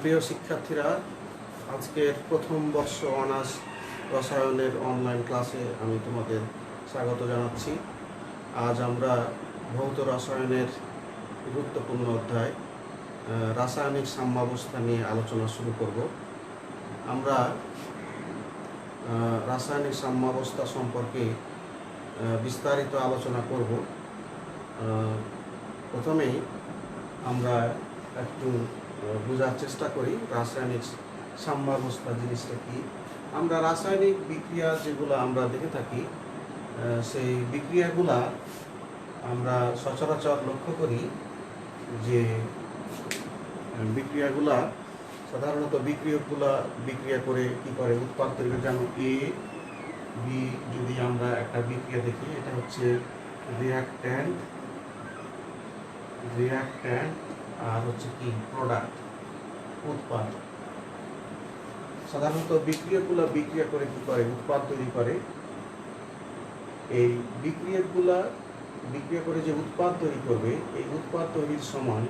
প্রিয় শিক্ষার্থীরা, আজকের প্রথম বর্ষ অনার্স রসায়নের অনলাইন ক্লাসে আমি তোমাদের স্বাগত জানাচ্ছি। আজ আমরা ভৌত রসায়নের গুরুত্বপূর্ণ অধ্যায় রাসায়নিক সাম্যাবস্থা নিয়ে আলোচনা শুরু করব। আমরা রাসায়নিক সাম্যাবস্থা সম্পর্কে বিস্তারিত আলোচনা করব। প্রথমেই আমরা একটু বোঝার চেষ্টা করি রাসায়নিক সাম্যাবস্থা জিনিসটা কি। আমরা রাসায়নিক বিক্রিয়া যেগুলো আমরা দেখে থাকি, সেই বিক্রিয়াগুলা আমরা সচরাচর লক্ষ্য করি যে বিক্রিয়াগুলা সাধারণত বিক্রিয়কগুলা বিক্রিয়া করে কি করে উৎপাদ তৈরি করে। যেমন এ বি যদি আমরা একটা বিক্রিয়া দেখি, এটা হচ্ছে রিয়াক্ট্যান্ট আর হচ্ছে কি প্রোডাক্ট, উৎপাদ। সাধারণত বিক্রিয়কগুলা বিক্রিয়া করে কি করে উৎপাদ তৈরি করে। এই বিক্রিয়কগুলা বিক্রিয়া করে যে উৎপাদ তৈরি করবে, এই উৎপাদ তৈরির সময়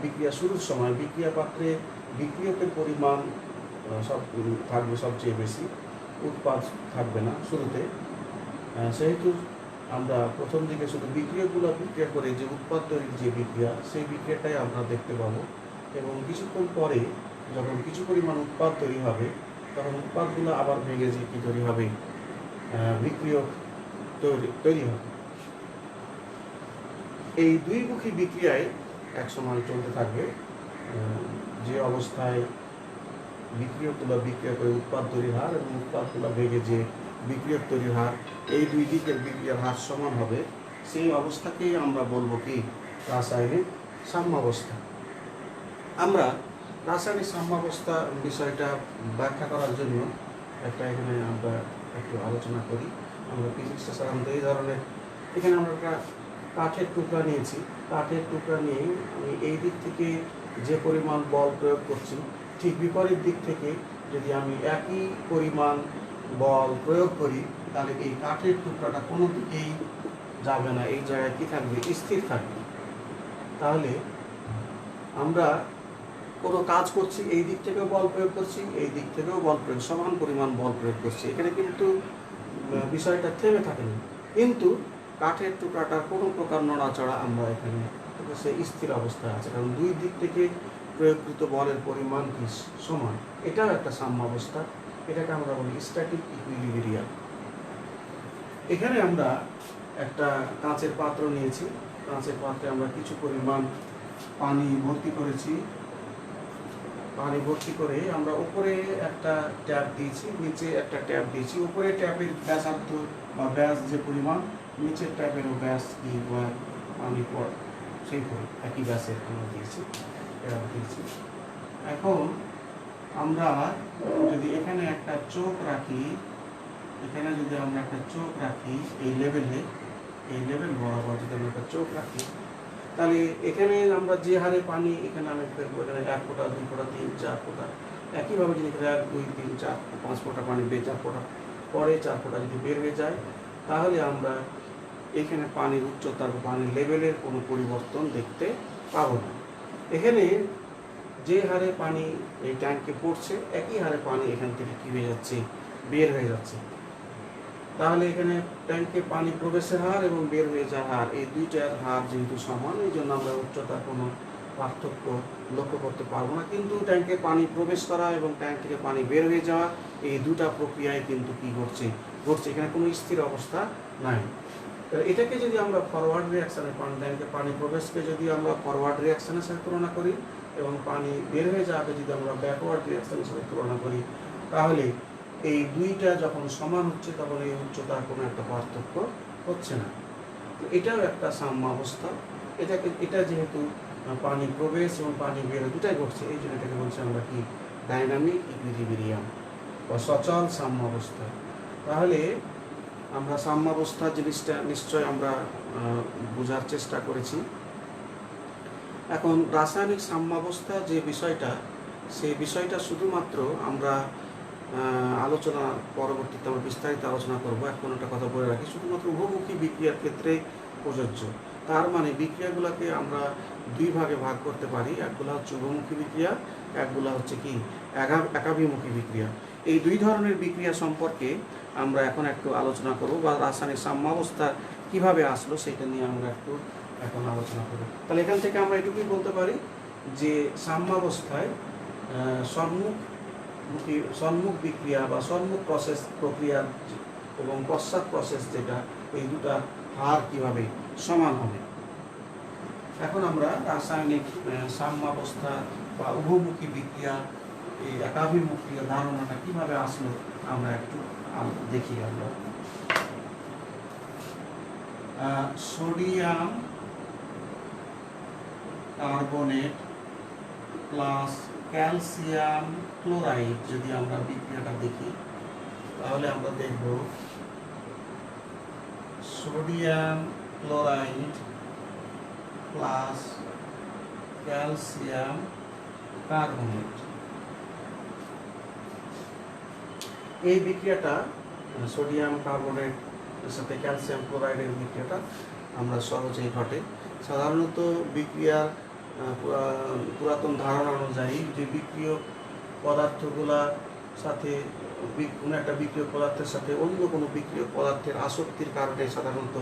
বিক্রিয়া শুরুর সময় বিক্রিয়া পাত্রে বিক্রিয়কের পরিমাণ থাকবে সবচেয়ে বেশি, উৎপাদ থাকবে না শুরুতে। সেহেতু আমরা প্রথম দিকে শুধু বিক্রিয়াগুলো বিক্রিয়া করে যে উৎপাদ তৈরির যে বিক্রিয়া, সেই বিক্রিয়াটাই আমরা দেখতে পাবো। এবং কিছুক্ষণ পরে যখন কিছু পরিমাণ উৎপাদ তৈরি হবে, তখন উৎপাদগুলো আবার ভেঙে যে কি তৈরি হবে, বিক্রিয়ক তৈরি হবে। এই দুইমুখী বিক্রিয়ায় একসময় চলতে থাকবে, যে অবস্থায় বিক্রিয়কগুলো বিক্রিয়া করে উৎপাদ তৈরির হার এবং উৎপাদগুলো ভেঙে যে বিক্রিয়ক তৈরির হার, এই দুই দিকের বিক্রিয়ার হার সমান হবে। সেই অবস্থাকেই আমরা বলবো কি রাসায়নিক সাম্যাবস্থা। আমরা রাসায়নিক সাম্যাবস্থা বিষয়টা ব্যাখ্যা করার জন্য এখানে আমরা একটু আলোচনা করি। আমরা ফিজিক্সটা সাধারণত এই ধরনের, এখানে আমরা একটা কাঠের টুকরা নিয়েছি। কাঠের টুকরা নিয়ে আমি এই দিক থেকে যে পরিমাণ বল প্রয়োগ করছি, ঠিক বিপরীত দিক থেকে যদি আমি একই পরিমাণ বল প্রয়োগ করি, তাহলে এই কাঠের টুকরাটা কোনো দিকেই যাবে না, এই জায়গায় কি থাকবে, স্থির থাকবে। তাহলে আমরা কোনো কাজ করছি, এই দিক থেকেও বল প্রয়োগ করছি, এই দিক থেকেও বল প্রয়োগ, সমান পরিমাণ বল প্রয়োগ করছি। এখানে কিন্তু বিষয়টা থেমে থাকে না, কিন্তু কাঠের টুকরাটার কোনো প্রকার নড়াচড়া আমরা এখানে সে স্থির অবস্থায় আছে, কারণ দুই দিক থেকে প্রয়োগকৃত বলের পরিমাণ কি সমান। এটাও একটা সাম্যাবস্থা, এটাকে আমরা বলি স্ট্যাটিক ইকুইলিব্রিয়াম। এখানে আমরা একটা কাঁচের পাত্র নিয়েছি। কাঁচের পাত্রে আমরা কিছু পরিমাণ পানি ভর্তি করেছি। পানি ভর্তি করে আমরা উপরে একটা ট্যাপ দিয়েছি, নিচে একটা ট্যাপ দিয়েছি। উপরে ট্যাপের ব্যাসার্ধ বা ব্যাস যে পরিমাণ, নিচের ট্যাপেরও ব্যাস কি পানি সেই একই ব্যাসের আমরা দিয়েছি। এখন আমরা যদি এখানে একটা চোখ রাখি, এই লেভেল বরাবর যদি আমরা একটা চোখ রাখি, তাহলে এখানে আমরা যে হারে পানি এখানে আমি ফেলবো, এখানে 1 ফোঁটা 2 ফোঁটা 3 4 ফোঁটা, একইভাবে যদি 1 2 3 4 5 ফোঁটা পানি 4 ফোঁটা পরে 4 ফোঁটা যদি বের হয়ে যায়, তাহলে আমরা এখানে পানির উচ্চতার পানির লেভেলের কোনো পরিবর্তন দেখতে পাবো না। এখানে যে হারে পানি এই ট্যাঙ্কে পড়ছে, একই হারে পানি এখান থেকে কী হয়ে যাচ্ছে, বের হয়ে যাচ্ছে। তাহলে এখানে ট্যাঙ্কে পানি প্রবেশের হার এবং বের হয়ে যাওয়ার হার, এই দুইটার হার যেহেতু সমান, এই জন্য আমরা উচ্চতার কোনো পার্থক্য লক্ষ্য করতে পারবো না। কিন্তু ট্যাঙ্কে পানি প্রবেশ করা এবং ট্যাঙ্ক থেকে পানি বের হয়ে যাওয়া, এই দুটা প্রক্রিয়ায় কিন্তু কি ঘটছে, এখানে কোনো স্থির অবস্থা নাই। এটাকে যদি আমরা ফরওয়ার্ড রিয়াকশানে, ট্যাঙ্কে পানি প্রবেশকে যদি আমরা ফরওয়ার্ড রিয়াকশানের সাথে তুলনা করি এবং পানি বের হয়ে যাওয়াকে যদি আমরা ব্যাকওয়ার্ড রিয়াকশানের সাথে তুলনা করি, তাহলে এই দুইটা যখন সমান হচ্ছে, তখন এই উচ্চতার কোনো একটা পার্থক্য হচ্ছে না। তো এটাও একটা সাম্যাবস্থা। এটা যেহেতু পানি প্রবেশ এবং পানি বের দুটাই ঘটছে, এই জন্য এটাকে বলছি আমরা কি ডাইনামিক ইকুইলিব্রিয়াম বা সচল সাম্যাবস্থা। তাহলে আমরা সাম্যাবস্থা জিনিসটা নিশ্চয় আমরা বোঝার চেষ্টা করেছি। এখন রাসায়নিক সাম্যাবস্থা যে বিষয়টা, সেই বিষয়টা শুধুমাত্র আমরা আলোচনা পরবর্তীতে আমরা বিস্তারিত আলোচনা করব। এখন একটা কথা বলে রাখি, শুধুমাত্র উভমুখী বিক্রিয়ার ক্ষেত্রে প্রযোজ্য। তার মানে বিক্রিয়াগুলোকে আমরা দুই ভাগে ভাগ করতে পারি, একগুলো হচ্ছে উভমুখী বিক্রিয়া, একগুলো হচ্ছে কি একাভিমুখী বিক্রিয়া। এই দুই ধরনের বিক্রিয়া সম্পর্কে আমরা এখন একটু আলোচনা করব, বা রাসায়নিক সাম্যাবস্থা কিভাবে আসলো সেটা নিয়ে আমরা একটু এখন আলোচনা করব। তাহলে এখান থেকে আমরা এটুকুই বলতে পারি যে সাম্যাবস্থায় সম্মুখ বিক্রিয়া বা সম্মুখ প্রক্রিয়া এবং পশ্চাৎ প্রসেস যেটা, এই দুটা হার কিভাবে সমান হবে। এখন আমরা রাসায়নিক সাম্যাবস্থা বা উভমুখী বিক্রিয়া, এই একাভিমুখী ধারণাটা কিভাবে আসলো আমরা একটু দেখি। আমরা sodium carbonate plus calcium chloride যদি আমরা বিক্রিয়াটা দেখি, তাহলে আমরা দেখব sodium chloride plus calcium carbonate. এই বিক্রিয়াটা সোডিয়াম কার্বনেট সাথে ক্যালসিয়াম ক্লোরাইডের বিক্রিয়াটা আমরা সহজেই ঘটে। সাধারণত বিক্রিয়ার পুরাতন ধারণা অনুযায়ী যে বিক্রিয়ক পদার্থগুলার সাথে কোনো একটা বিক্রিয়ক পদার্থের সাথে অন্য কোনো বিক্রিয়ক পদার্থের আসক্তির কারণে সাধারণত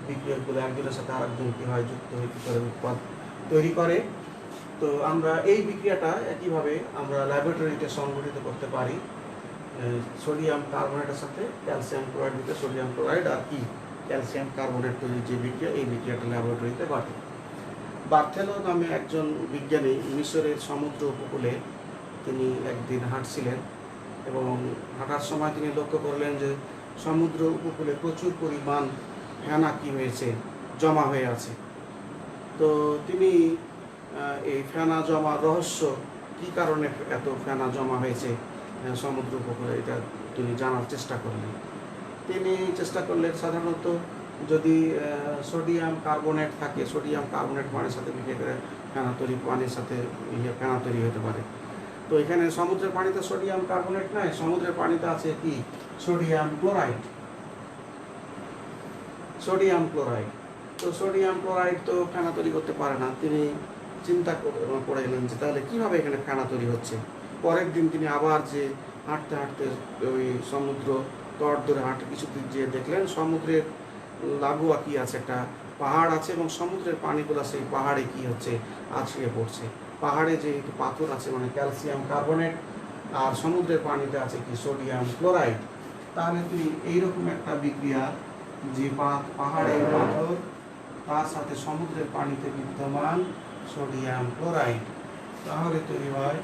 বিক্রিয়কগুলো একজনের সাথে আরেকজন কী হয় যুক্ত হয়ে কী করে উৎপাদ তৈরি করে। তো আমরা এই বিক্রিয়াটা একইভাবে আমরা ল্যাবরেটরিতে সংঘটিত করতে পারি। সোডিয়াম কার্বনেটের সাথে ক্যালসিয়াম ক্লোরাইড দিতে সোডিয়াম ক্লোরাইড আর কি ক্যালসিয়াম কার্বনেট তৈরি যে বিক্রিয়া, এই বিক্রিয়াটা ল্যাবরেটরিতে ঘটে। বার্থেলো নামে একজন বিজ্ঞানী মিশরের সমুদ্র উপকূলে তিনি একদিন হাঁটছিলেন, এবং হাঁটার সময় তিনি লক্ষ্য করলেন যে সমুদ্র উপকূলে প্রচুর পরিমাণ ফেনা কি হয়েছে, জমা হয়ে আছে। তো তিনি এই ফেনা জমার রহস্য, কি কারণে এত ফেনা জমা হয়েছে সমুদ্র উপকূলে, এটা তিনি জানার চেষ্টা করলেন। তিনি চেষ্টা করলেন সাধারণত যদি সোডিয়াম কার্বনেট থাকে, সোডিয়াম কার্বনেট পানির সাথে বিক্রিয়া করে ফেনা তৈরি, পানির সাথে ফেনা তৈরি হতে পারে। তো এখানে সমুদ্রের পানিতে সোডিয়াম কার্বনেট নাই, সমুদ্রের পানিতে আছে কি সোডিয়াম ক্লোরাইড। সোডিয়াম ক্লোরাইড তো সোডিয়াম ক্লোরাইড তো ফেনা তৈরি করতে পারে না। তিনি চিন্তা করে এলেন যে তাহলে কীভাবে এখানে ফেনা তৈরি হচ্ছে। পরের দিন তিনি আবার যে হাঁটতে হাঁটতে ওই সমুদ্র তট ধরে হাঁটতে কিছু দিক যেয়ে দেখলেন সমুদ্রের লাগোয়া কি আছে, একটা পাহাড় আছে, এবং সমুদ্রের পানিগুলো সেই পাহাড়ে কি হচ্ছে আছড়িয়ে পড়ছে। পাহাড়ে যে পাথর আছে মানে ক্যালসিয়াম কার্বনেট, আর সমুদ্রের পানিতে আছে কি সোডিয়াম ক্লোরাইড। তাহলে তুমি এইরকম একটা বিক্রিয়া, যে পাহাড়ের পাথর তার সাথে সমুদ্রের পানিতে বিদ্যমান সোডিয়াম ক্লোরাইড, তাহলে তৈরি হয়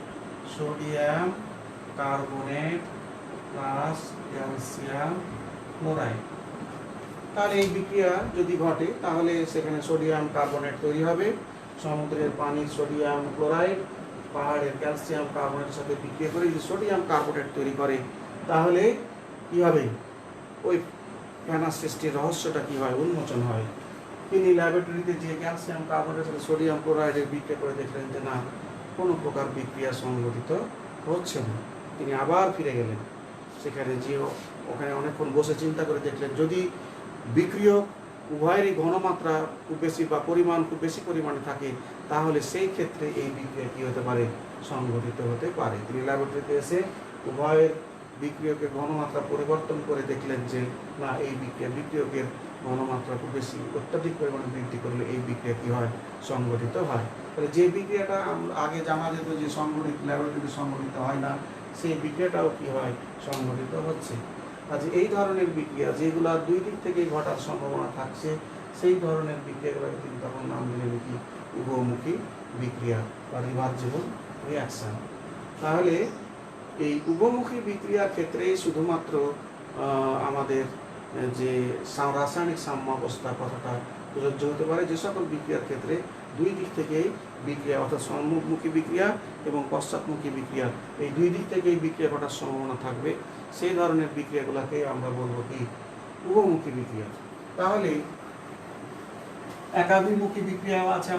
sodium carbonate plus calcium chloride. তাহলে এই বিক্রিয়া যদি ঘটে তাহলে সেখানে সোডিয়াম কার্বনেট তৈরি হবে, সমুদ্রের পানির সোডিয়াম ক্লোরাইড পাহাড়ের ক্যালসিয়াম কার্বনেটের সাথে বিক্রিয়া করে যদি সোডিয়াম কার্বনেট তৈরি করে, তাহলে কি হবে, ওই ফেনা সৃষ্টির রহস্যটা কি হয়, উন্মোচন হয়। তিনি ল্যাবরেটরিতে যে ক্যালসিয়াম কার্বনেটের সাথে সোডিয়াম ক্লোরাইডের বিক্রিয়া করে দেখলেন যে না, কোনো প্রকার বিক্রিয়া সংঘটিত হচ্ছে না। তিনি আবার ফিরে গেলেন সেখানে, যে ওখানে অনেকক্ষণ বসে চিন্তা করে দেখলেন যদি বিক্রিয়ক উভয়েরই ঘনমাত্রা খুব বেশি বা পরিমাণ খুব বেশি পরিমাণে থাকে, তাহলে সেই ক্ষেত্রে এই বিক্রিয়া কী হতে পারে, সংঘটিত হতে পারে। তিনি ল্যাবরেটরিতে এসে উভয়ের বিক্রিয়কের ঘনমাত্রা পরিবর্তন করে দেখলেন যে না, এই বিক্রিয়কের ঘনমাত্রা খুব বেশি, অত্যাধিক পরিমাণে বৃদ্ধি করলে এই বিক্রিয়া কী হয়, সংঘটিত হয়। তাহলে যে বিক্রিয়াটা আগে জানা যেত যে সংঘটিত, ল্যাবরেটরিতে সংঘটিত হয় না, সেই বিক্রিয়াটাও কী হয়, সংঘটিত হচ্ছে। আজ এই ধরনের বিক্রিয়া যেগুলো দুই দিক থেকেই ঘটার সম্ভাবনা থাকছে, সেই ধরনের বিক্রিয়াগুলোকে তিনি তখন নাম দিলেন কি, উভমুখী বিক্রিয়া বা রিভার্সিবল রিঅ্যাকশন। তাহলে এই উভমুখী বিক্রিয়ার ক্ষেত্রে শুধুমাত্র আমাদের যে রাসায়নিক সাম্যাবস্থা কথাটা প্রযোজ্য হতে পারে। যে সকল বিক্রিয়ার ক্ষেত্রে দুই দিক থেকেই বিক্রিয়া, অর্থাৎ সম্মুখমুখী বিক্রিয়া এবং পশ্চাৎমুখী বিক্রিয়া, এই দুই দিক থেকেই বিক্রিয়া ঘটার সম্ভাবনা থাকবে, সেই ধরনের বিক্রিয়াগুলোকে আমরা বলবো কি, উভমুখী বিক্রিয়া। তাহলে একাভিমুখী বিক্রিয়াও আছে,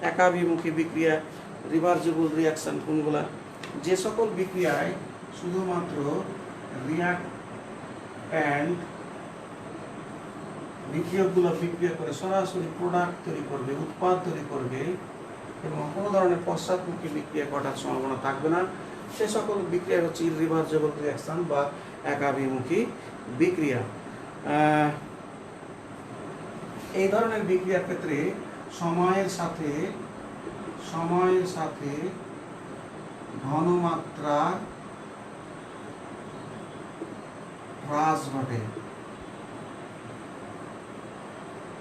একাভিমুখী বিক্রিয়া রিভার্সিবল রিঅ্যাকশন কোনগুলা, যে সকল বিক্রিয়ায় শুধুমাত্র রিয়াক্ট্যান্ট বিক্রিয়কগুলো বিক্রিয়া করে সরাসরি প্রোডাক্ট তৈরি করবে, উৎপাদ তৈরি করবে এবং কোনো ধরনের পশ্চাৎমুখী বিক্রিয়া ঘটার সম্ভাবনা থাকবে না, সে সকল বিক্রিয়া হচ্ছে ইররিভার্সিবল রিঅ্যাকশন বা একাভিমুখী বিক্রিয়া। এই ধরনের বিক্রিয়ার ক্ষেত্রে সময়ের সাথে ঘনমাত্রা হ্রাস ঘটে।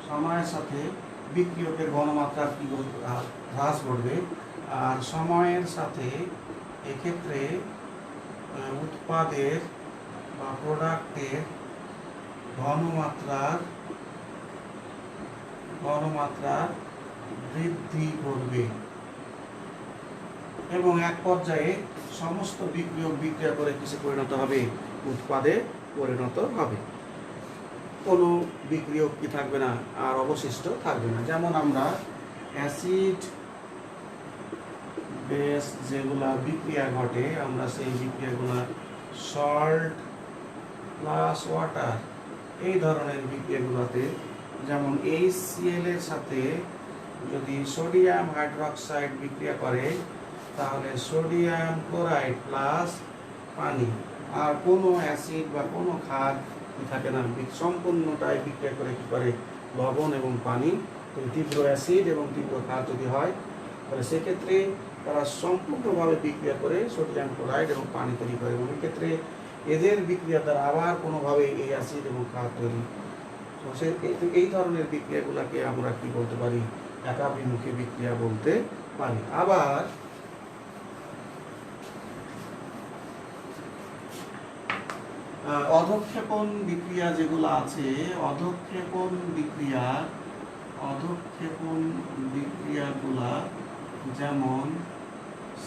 সময়ের সাথে বিক্রিয়কের ঘনমাত্রা হ্রাস ঘটবে, আর সময়ের সাথে এক্ষেত্রে উৎপাদের বা প্রোডাক্টের ঘনমাত্রার বৃদ্ধি ঘটবে এবং এক পর্যায়ে সমস্ত বিক্রিয়ক বিক্রিয়া করে কিসে পরিণত হবে? উৎপাদে পরিণত হবে। কোনো বিক্রিয়ক কি থাকবে না, আর অবশিষ্ট থাকবে না। যেমন আমরা অ্যাসিড বেস যেগুলা বিক্রিয়া ঘটে, আমরা সেই বিক্রিয়াগুলা সল্ট প্লাস ওয়াটার এই ধরনের বিক্রিয়াগুলোতে, যেমন HCl এর সাথে যদি সোডিয়াম হাইড্রোক্সাইড বিক্রিয়া করে তাহলে সোডিয়াম ক্লোরাইড প্লাস পানি, আর কোনো অ্যাসিড বা কোনো ক্ষার থাকে না, সম্পূর্ণটাই বিক্রিয়া করে কি করে? লবণ এবং পানি। তীব্র অ্যাসিড এবং তীব্র ক্ষার যদি হয় তাহলে সেক্ষেত্রে তারা সম্পূর্ণভাবে বিক্রিয়া করে সোডিয়াম ক্লোরাইড এবং পানি তৈরি করে, এবং এক্ষেত্রে এদের বিক্রিয়া দ্বারা আবার কোনোভাবে এই অ্যাসিড এবং ক্ষার তৈরি। এই ধরনের বিক্রিয়াগুলোকে আমরা কি বলতে পারি? একাভিমুখী বিক্রিয়া বলতে পারি। আবার অধঃক্ষেপণ বিক্রিয়া যেগুলো আছে, অধঃক্ষেপণ বিক্রিয়াগুলা যেমন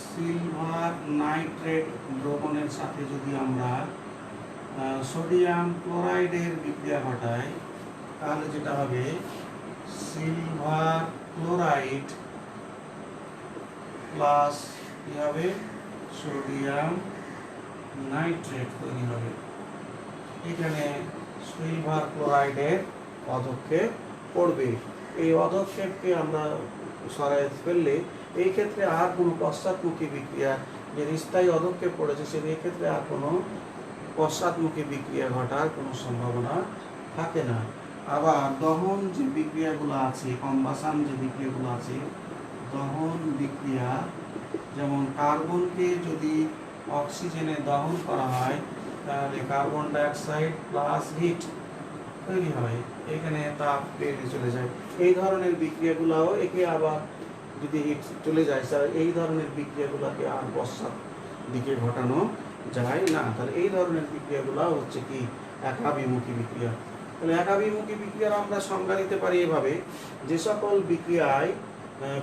সিলভার নাইট্রেট দ্রবণের সাথে যদি আমরা সোডিয়াম ক্লোরাইডের বিক্রিয়া ঘটাই তাহলে যেটা হবে সিলভার ক্লোরাইড প্লাস কি হবে? সোডিয়াম নাইট্রেট তৈরি হবে। এখানে সিলভার ক্লোরাইডের অধঃক্ষেপ পড়বে। এই অধঃক্ষেপকে আমরা সরাই ফেললে এই ক্ষেত্রে আর কোনো পশ্চাৎমুখী বিক্রিয়া, যে স্থায়ী অধঃক্ষেপ পড়েছে সেই ক্ষেত্রে আর কোনো পশ্চাৎমুখী বিক্রিয়া ঘটার কোনো সম্ভাবনা থাকে না। আবার দহন যে বিক্রিয়াগুলো আছে, কম্বাসন যে বিক্রিয়াগুলো আছে, দহন বিক্রিয়া, যেমন কার্বনকে যদি অক্সিজেনে দহন করা হয় তাহলে কার্বন ডাইঅক্সাইড প্লাস হিট তৈরি হয়, এখানে তাপ বেড়ে চলে যায়। এই ধরনের বিক্রিয়াগুলোও একে আবার যদি হিট চলে যায় এই ধরনের বিক্রিয়াগুলোকে আর পশ্চাৎ দিকে ঘটানো যায় না। তাহলে এই ধরনের বিক্রিয়াগুলো হচ্ছে কি? একাভিমুখী বিক্রিয়া। তাহলে একাভিমুখী বিক্রিয়ার আমরা সংজ্ঞা দিতে পারি এভাবে: যে সকল বিক্রিয়ায়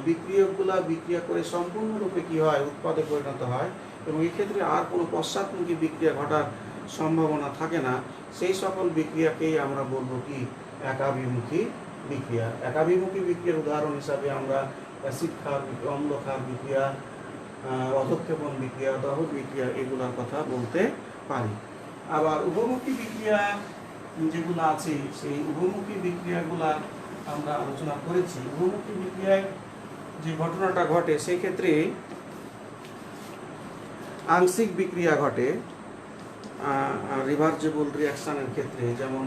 বিক্রিয়কগুলা বিক্রিয়া করে সম্পূর্ণরূপে কি হয়? উৎপাদে পরিণত হয় এবং এক্ষেত্রে আর কোনো পশ্চাৎমুখী বিক্রিয়া ঘটার সম্ভাবনা থাকে না, সেই সকল বিক্রিয়াকেই আমরা বলবো কি? একাভিমুখী বিক্রিয়া। একাভিমুখী বিক্রিয়ার উদাহরণ হিসাবে আমরা অ্যাসিড ক্ষার বিক্রিয়া, অম্ল ক্ষার বিক্রিয়া, অধঃক্ষেপণ বিক্রিয়া, দহন বিক্রিয়া এগুলোর কথা বলতে পারি। আবার উভমুখী বিক্রিয়া যেগুলো আছে সেই উভমুখী বিক্রিয়াগুলা আমরা আলোচনা করেছি। উভমুখী বিক্রিয়ায় যে ঘটনাটা ঘটে সেই ক্ষেত্রে আংশিক বিক্রিয়া ঘটে রিভার্সিবল রিঅ্যাকশনের ক্ষেত্রে, যেমন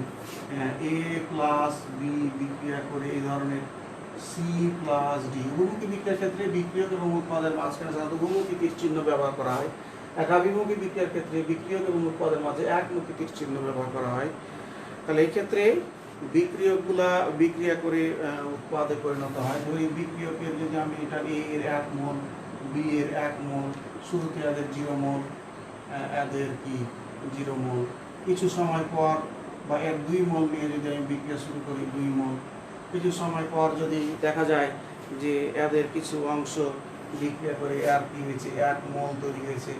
A প্লাস বি বিক্রিয়া করে এই ধরনের সি প্লাস ডি। উভমুখী বিক্রিয়ার ক্ষেত্রে বিক্রিয়ক এবং উৎপাদের মাঝখানে সাধারণত উভমুখী তীর চিহ্ন ব্যবহার করা হয়। একাভিমুখী বিক্রিয়ার ক্ষেত্রে বিক্রিয়ক এবং উৎপাদের মাঝে একমুখী তীর চিহ্ন ব্যবহার করা হয়। তাহলে এই ক্ষেত্রে বিক্রিয়কগুলা বিক্রিয়া করে উৎপাদে পরিণত হয়। ধরি বিক্রিয়কের যদি আমি এটা A এর 1 মোল, বি এর 1 মোল, শুরুতে এদের 0 মোল, এদের কি 0 মোল, কিছু সময় পর বা এর 2 মোল নিয়ে যদি আমি বিক্রিয়া শুরু করি 2 মোল, কিছু সময় পর যদি দেখা যায় যে এদের কিছু অংশ বিক্রিয়া করে আর কি হয়েছে 1 মোল তৈরি হয়েছে,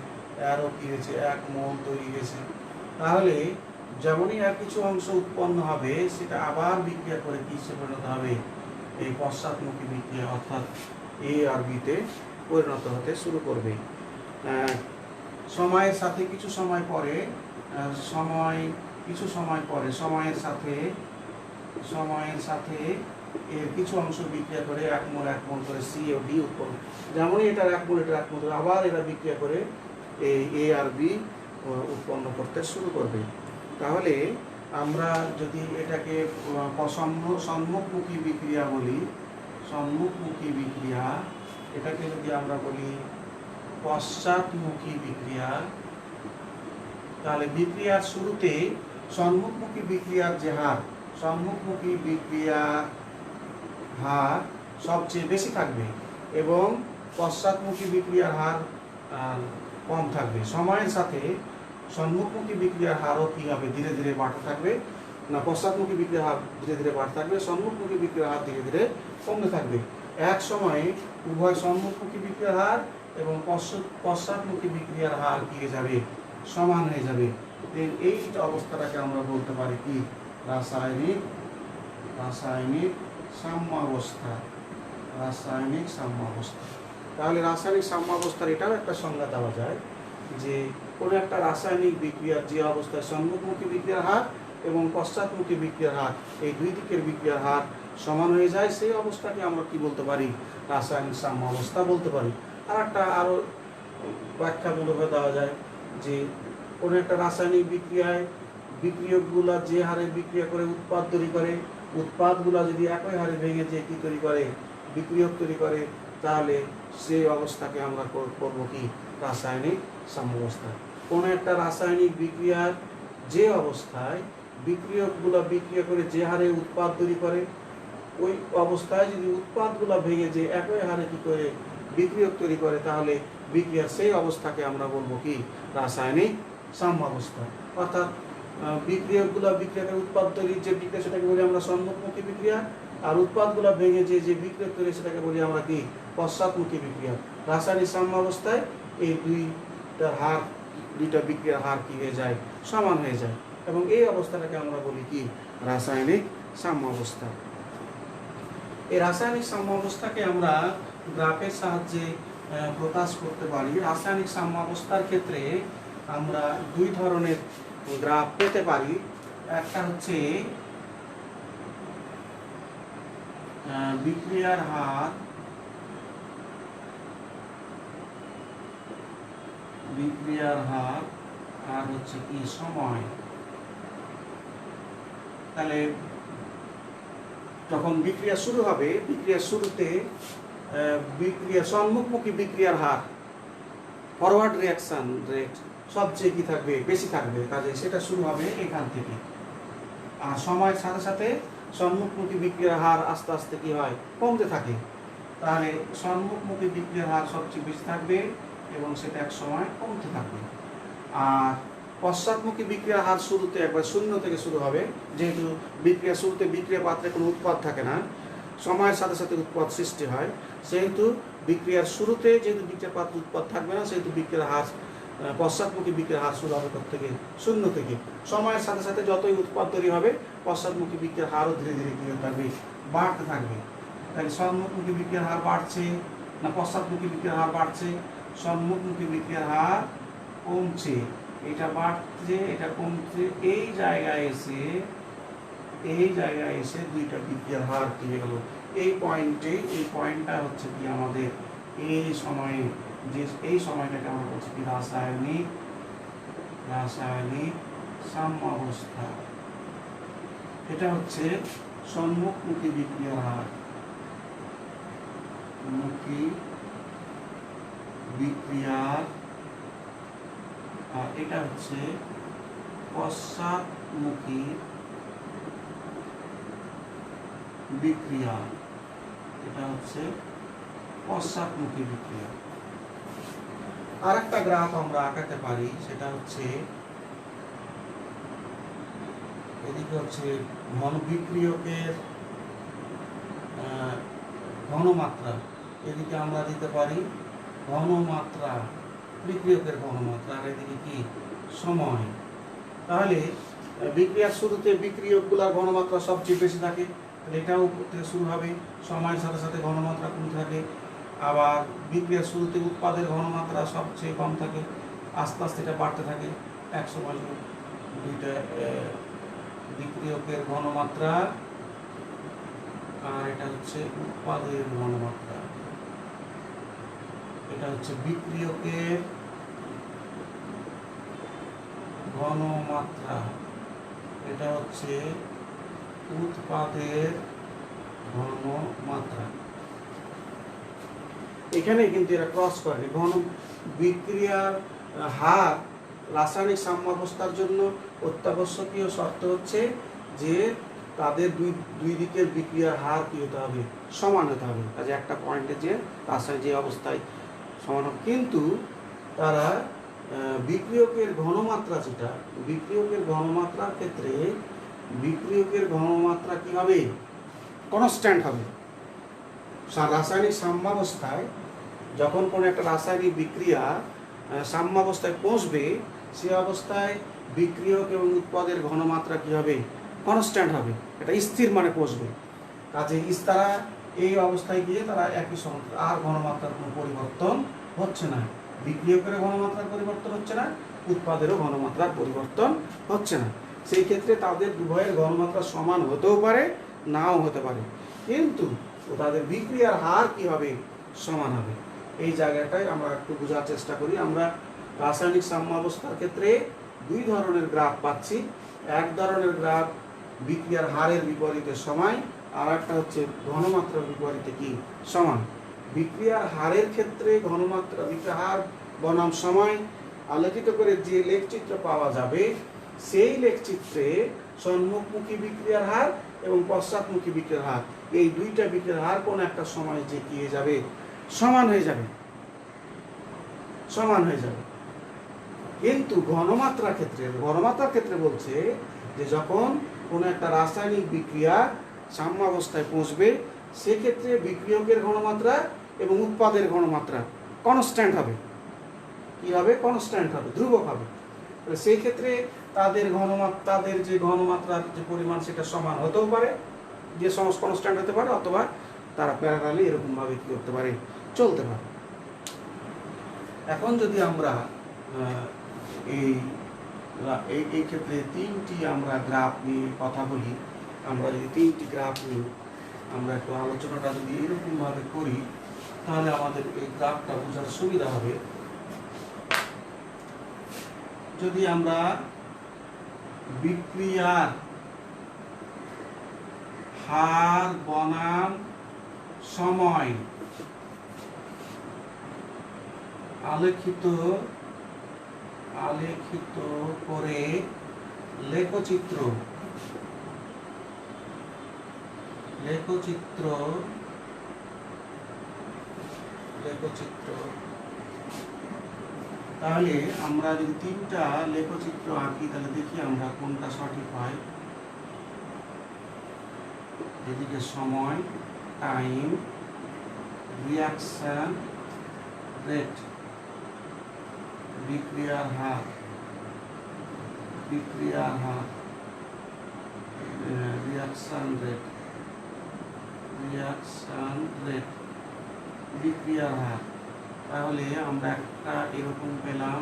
আরও কি হয়েছে 1 মোল তৈরি হয়েছে, তাহলে যেমনই আর কিছু অংশ উৎপন্ন হবে সেটা আবার বিক্রিয়া করে কিসে পরিণত হবে? এই পশ্চাৎমুখী বিক্রিয়া, অর্থাৎ এ আর বিতে পরিণত হতে শুরু করবে। সময়ের সাথে কিছু সময় পরে সময়ের সাথে এর কিছু অংশ বিক্রিয়া করে এক মোল করে সি ও ডি উৎপন্ন, যেমনই এটার এক মোল আবার এরা বিক্রিয়া করে এই এ আর বি উৎপন্ন করতে শুরু করবে। তাহলে আমরা যদি এটাকে সম্মুখমুখী বিক্রিয়া বলি, এটাকে যদি আমরা বলি পশ্চাৎমুখী বিক্রিয়া, তাহলে বিক্রিয়ার শুরুতে সম্মুখমুখী বিক্রিয়ার যে হার সবচেয়ে বেশি থাকবে এবং পশ্চাৎমুখী বিক্রিয়ার হার কম থাকবে। সময়ের সাথে সম্মুখমুখী বিক্রিয়ার হারও কি হবে, ধীরে ধীরে বাড়তে থাকবে, না পশ্চাৎমুখী বিক্রিয়ার হার ধীরে ধীরে বাড়তে থাকবে, সম্মুখমুখী বিক্রিয়ার হার ধীরে ধীরে কমতে থাকবে। এক সময়ে উভয় সম্মুখমুখী বিক্রিয়ার হার এবং পশ্চাৎমুখী বিক্রিয়ার হার কি হয়ে যাবে, সমান হয়ে যাবে। এই অবস্থাটাকে আমরা বলতে পারি কি, রাসায়নিক সাম্যাবস্থা। তাহলে রাসায়নিক সাম্যাবস্থার এটাও একটা সংজ্ঞা দেওয়া যায় যে কোনো একটা রাসায়নিক বিক্রিয়ার যে অবস্থায় সম্মুখমুখী বিক্রিয়ার হার এবং পশ্চাৎমুখী বিক্রিয়ার হার, এই দুই দিকের বিক্রিয়ার হার সমান হয়ে যায়, সেই অবস্থাকে আমরা কি বলতে পারি, রাসায়নিক সাম্যাবস্থা বলতে পারি। আরও ব্যাখ্যামূলকভাবে দেওয়া যায় যে কোনো একটা রাসায়নিক বিক্রিয়ায় বিক্রিয়কগুলা যে হারে বিক্রিয়া করে উৎপাদ তৈরি করে, উৎপাদগুলা যদি একই হারে ভেঙে যে কি তৈরি করে, বিক্রিয়ক তৈরি করে, তাহলে সেই অবস্থাকে আমরা করবো কি, রাসায়নিক সাম্যাবস্থা। কোনো একটা রাসায়নিক বিক্রিয়ার যে অবস্থায় বিক্রিয়কগুলা বিক্রিয়া করে যে হারে উৎপাদ তৈরি করে, ওই অবস্থায় যদি উৎপাদগুলা ভেঙে যে একই হারে কি করে বিক্রিয়ক তৈরি করে, তাহলে বিক্রিয়ার সেই অবস্থাকে আমরা বলবো কি, রাসায়নিক সাম্যাবস্থা। অর্থাৎ বিক্রিয়কগুলা বিক্রিয়া করে উৎপাদ তৈরির যে বিক্রিয়া, সেটাকে বলি আমরা সম্মুখমুখী বিক্রিয়া, আর উৎপাদগুলা ভেঙে যে বিক্রিয়ক তৈরি, সেটাকে বলি আমরা কি, পশ্চাৎমুখী বিক্রিয়া। রাসায়নিক সাম্যাবস্থায় এই দুইটা বিক্রিয়ার হার কি হয়ে যায়, সমান হয়ে যায়, এবং এই অবস্থাটাকে আমরা বলি কি, রাসায়নিক সাম্যাবস্থা। এই রাসায়নিক সাম্যাবস্থাকে আমরা গ্রাফের সাহায্যে প্রকাশ করতে পারি। রাসায়নিক সাম্যাবস্থার ক্ষেত্রে আমরা দুই ধরনের গ্রাফ পেতে পারি। একটা হচ্ছে বিক্রিয়ার হার, আর হচ্ছে কি সময়। তাহলে যখন বিক্রিয়া শুরু হবে, বিক্রিয়ার শুরুতে সম্মুখমুখী বিক্রিয়ার হার, ফরওয়ার্ড রিঅ্যাকশন রেট সবচেয়ে কি থাকবে, বেশি থাকবে, কাজে সেটা শুরু হবে এখান থেকে। আর সময়ের সাথে সাথে সম্মুখমুখী বিক্রিয়ার হার আস্তে আস্তে কি হয়, কমতে থাকে। তাহলে সম্মুখমুখী বিক্রিয়ার হার সবচেয়ে বেশি থাকবে এবং সেটা এক সময় কমতে থাকবে। আর পশ্চাৎমুখী বিক্রিয়ার হার শুরুতে একবার শূন্য থেকে শুরু হবে, যেহেতু বিক্রিয়ার শুরুতে বিক্রিয়া পাত্রে কোনো উৎপাদ থাকে না, সময়ের সাথে সাথে উৎপাদ সৃষ্টি হয়, সেহেতু বিক্রিয়ার শুরুতে যেহেতু বিক্রিয়া পাত্রে উৎপাদ থাকবে না, সেহেতু বিক্রিয়ার হার পশ্চাৎমুখী বিক্রিয়ার হার শুরু হবে থেকে শূন্য থেকে। সময়ের সাথে সাথে যতই উৎপাদ তৈরি হবে, পশ্চাৎমুখী বিক্রিয়ার হারও ধীরে ধীরে কি হতে থাকবে, বাড়তে থাকবে। তাহলে সম্মুখমুখী বিক্রিয়ার হার বাড়ছে না পশ্চাৎমুখী বিক্রিয়ার হার বাড়ছে, সম্মুখমুখী বিক্রিয়ার হার কমছে, এটা বাড়ছে এটা কমছে, এই জায়গায় এসে দুইটা বিক্রিয়ার হার কি হয়ে গেল, এই পয়েন্টটা হচ্ছে কি আমাদের এই সময়ে, যে এই সময়টাকে আমরা বলছি কি, রাসায়নিক সাম্যাবস্থা। এটা হচ্ছে সম্মুখমুখী বিক্রিয়ার হার, আর এটা হচ্ছে পশ্চাৎমুখী বিক্রিয়া, আর একটা গ্রাফ আমরা আঁকাতে পারি, সেটা হচ্ছে এদিকে হচ্ছে বিক্রিয়কের ঘনমাত্রা, এদিকে আমরা দিতে পারি ঘনমাত্রা, বিক্রিয়কের ঘনমাত্রা, আর এদিকে কি, সময়। তাহলে বিক্রিয়ার শুরুতে বিক্রিয়কগুলোর ঘনমাত্রা সবচেয়ে বেশি থাকে, এটাও থেকে শুরু হবে, সময়ের সাথে সাথে ঘনমাত্রা কমতে থাকে। আবার বিক্রিয়ার শুরুতে উৎপাদের ঘনমাত্রা সবচেয়ে কম থাকে, আস্তে আস্তে এটা বাড়তে থাকে। এক সময় দুইটা বিক্রিয়কের ঘনমাত্রা আর এটা হচ্ছে উৎপাদের ঘনমাত্রা, এটা হচ্ছে বিক্রিয়কের ঘনমাত্রা, এটা হচ্ছে উৎপাদের ঘনমাত্রা। এখানে কিন্তু এরা ক্রস করে। ঘন বিক্রিয়ার হার রাসায়নিক সাম্যাবস্থার জন্য অত্যাবশ্যকীয় শর্ত হচ্ছে যে তাদের দুই দিকের বিক্রিয়ার হার কি হতে হবে, সমান হতে হবে। কাজে একটা পয়েন্টে যে রাসায়নিক যে অবস্থায় সমান হবে, কিন্তু তারা বিক্রিয়কের ঘনমাত্রা যেটা, বিক্রিয়কের ঘনমাত্রার ক্ষেত্রে বিক্রিয়কের ঘনমাত্রা কি হবে, কনস্ট্যান্ট হবে। রাসায়নিক সাম্যাবস্থায় যখন কোনো একটা রাসায়নিক বিক্রিয়া সাম্যাবস্থায় পৌঁছবে, সে অবস্থায় বিক্রিয়ক এবং উৎপাদের ঘনমাত্রা কি হবে, কনস্ট্যান্ট হবে, এটা স্থির মানে পৌঁছবে। কাজে তারা এই অবস্থায় গিয়ে তারা একই সমান, আর ঘনমাত্রার কোনো পরিবর্তন হচ্ছে না, বিক্রিয়কের ঘনমাত্রার পরিবর্তন হচ্ছে না, উৎপাদেরও ঘনমাত্রার পরিবর্তন হচ্ছে না। সেই ক্ষেত্রে তাদের উভয়ের ঘনমাত্রা সমান হতেও পারে, নাও হতে পারে, কিন্তু তাদের বিক্রিয়ার হার কি হবে, সমান হবে। এই জায়গাটায় আমরা একটু বোঝার চেষ্টা করি। আমরা রাসায়নিক সাম্যাবস্থার ক্ষেত্রে দুই ধরনের গ্রাফ পাচ্ছি। এক ধরনের গ্রাফ বিক্রিয়ার হারের বিপরীতে সমান, আর একটা হচ্ছে ঘনমাত্রার বিপরীতে কি সমান। বিক্রিয়ার হারের ক্ষেত্রে ঘনমাত্রা বিক্রিয়ার হার বনাম সময় আলোকিত করে যে লেখচিত্র পাওয়া যাবে, সেই লেখচিত্রে সম্মুখমুখী বিক্রিয়ার হার এবং পশ্চাৎমুখী বিক্রিয়ার হার, এই দুইটা বিক্রিয়ার হার কোন একটা সময় যে কি হয়ে যাবে, সমান হয়ে যাবে, সমান হয়ে যাবে। কিন্তু ঘনমাত্রার ক্ষেত্রে বলছে যে যখন কোনো একটা রাসায়নিক বিক্রিয়া সাম্যাবস্থায় পৌঁছবে, সেক্ষেত্রে বিক্রিয়কের ঘনমাত্রা এবং উৎপাদের ঘনমাত্রা কনস্ট্যান্ট হবে। কি হবে, কনস্ট্যান্ট হবে, ধ্রুবক হবে। সেই ক্ষেত্রে তাদের যে ঘনমাত্রার যে পরিমাণ সেটা সমান হতেও পারে, যে কনস্ট্যান্ট হতে পারে, অথবা তারা প্যারালালি এরকমভাবে কি করতে পারে, চলতে পারে। এখন যদি আমরা এই ক্ষেত্রে তিনটি আমরা গ্রাফ নিয়ে কথা বলি, আমরা যদি তিনটি গ্রাফ নিয়ে আমরা একটু আলোচনাটা যদি এরকমভাবে করি, তাহলে আমাদের এই গ্রাফটা বোঝার সুবিধা হবে। যদি আমরা বিক্রিয়ার হার বনাম সময় আলেখিত করে লেখচিত্র তাহলে আমরা যদি তিনটা লেখচিত্র আঁকি, তাহলে দেখি আমরা কোনটা সঠিক হয়। এদিকে সময়, টাইম, রিয়াকশন রেট, বিক্রিয়ার হার, রিয়াকশন রেট, বিক্রিয়ার হার। তাহলে আমরা একটা এরকম পেলাম,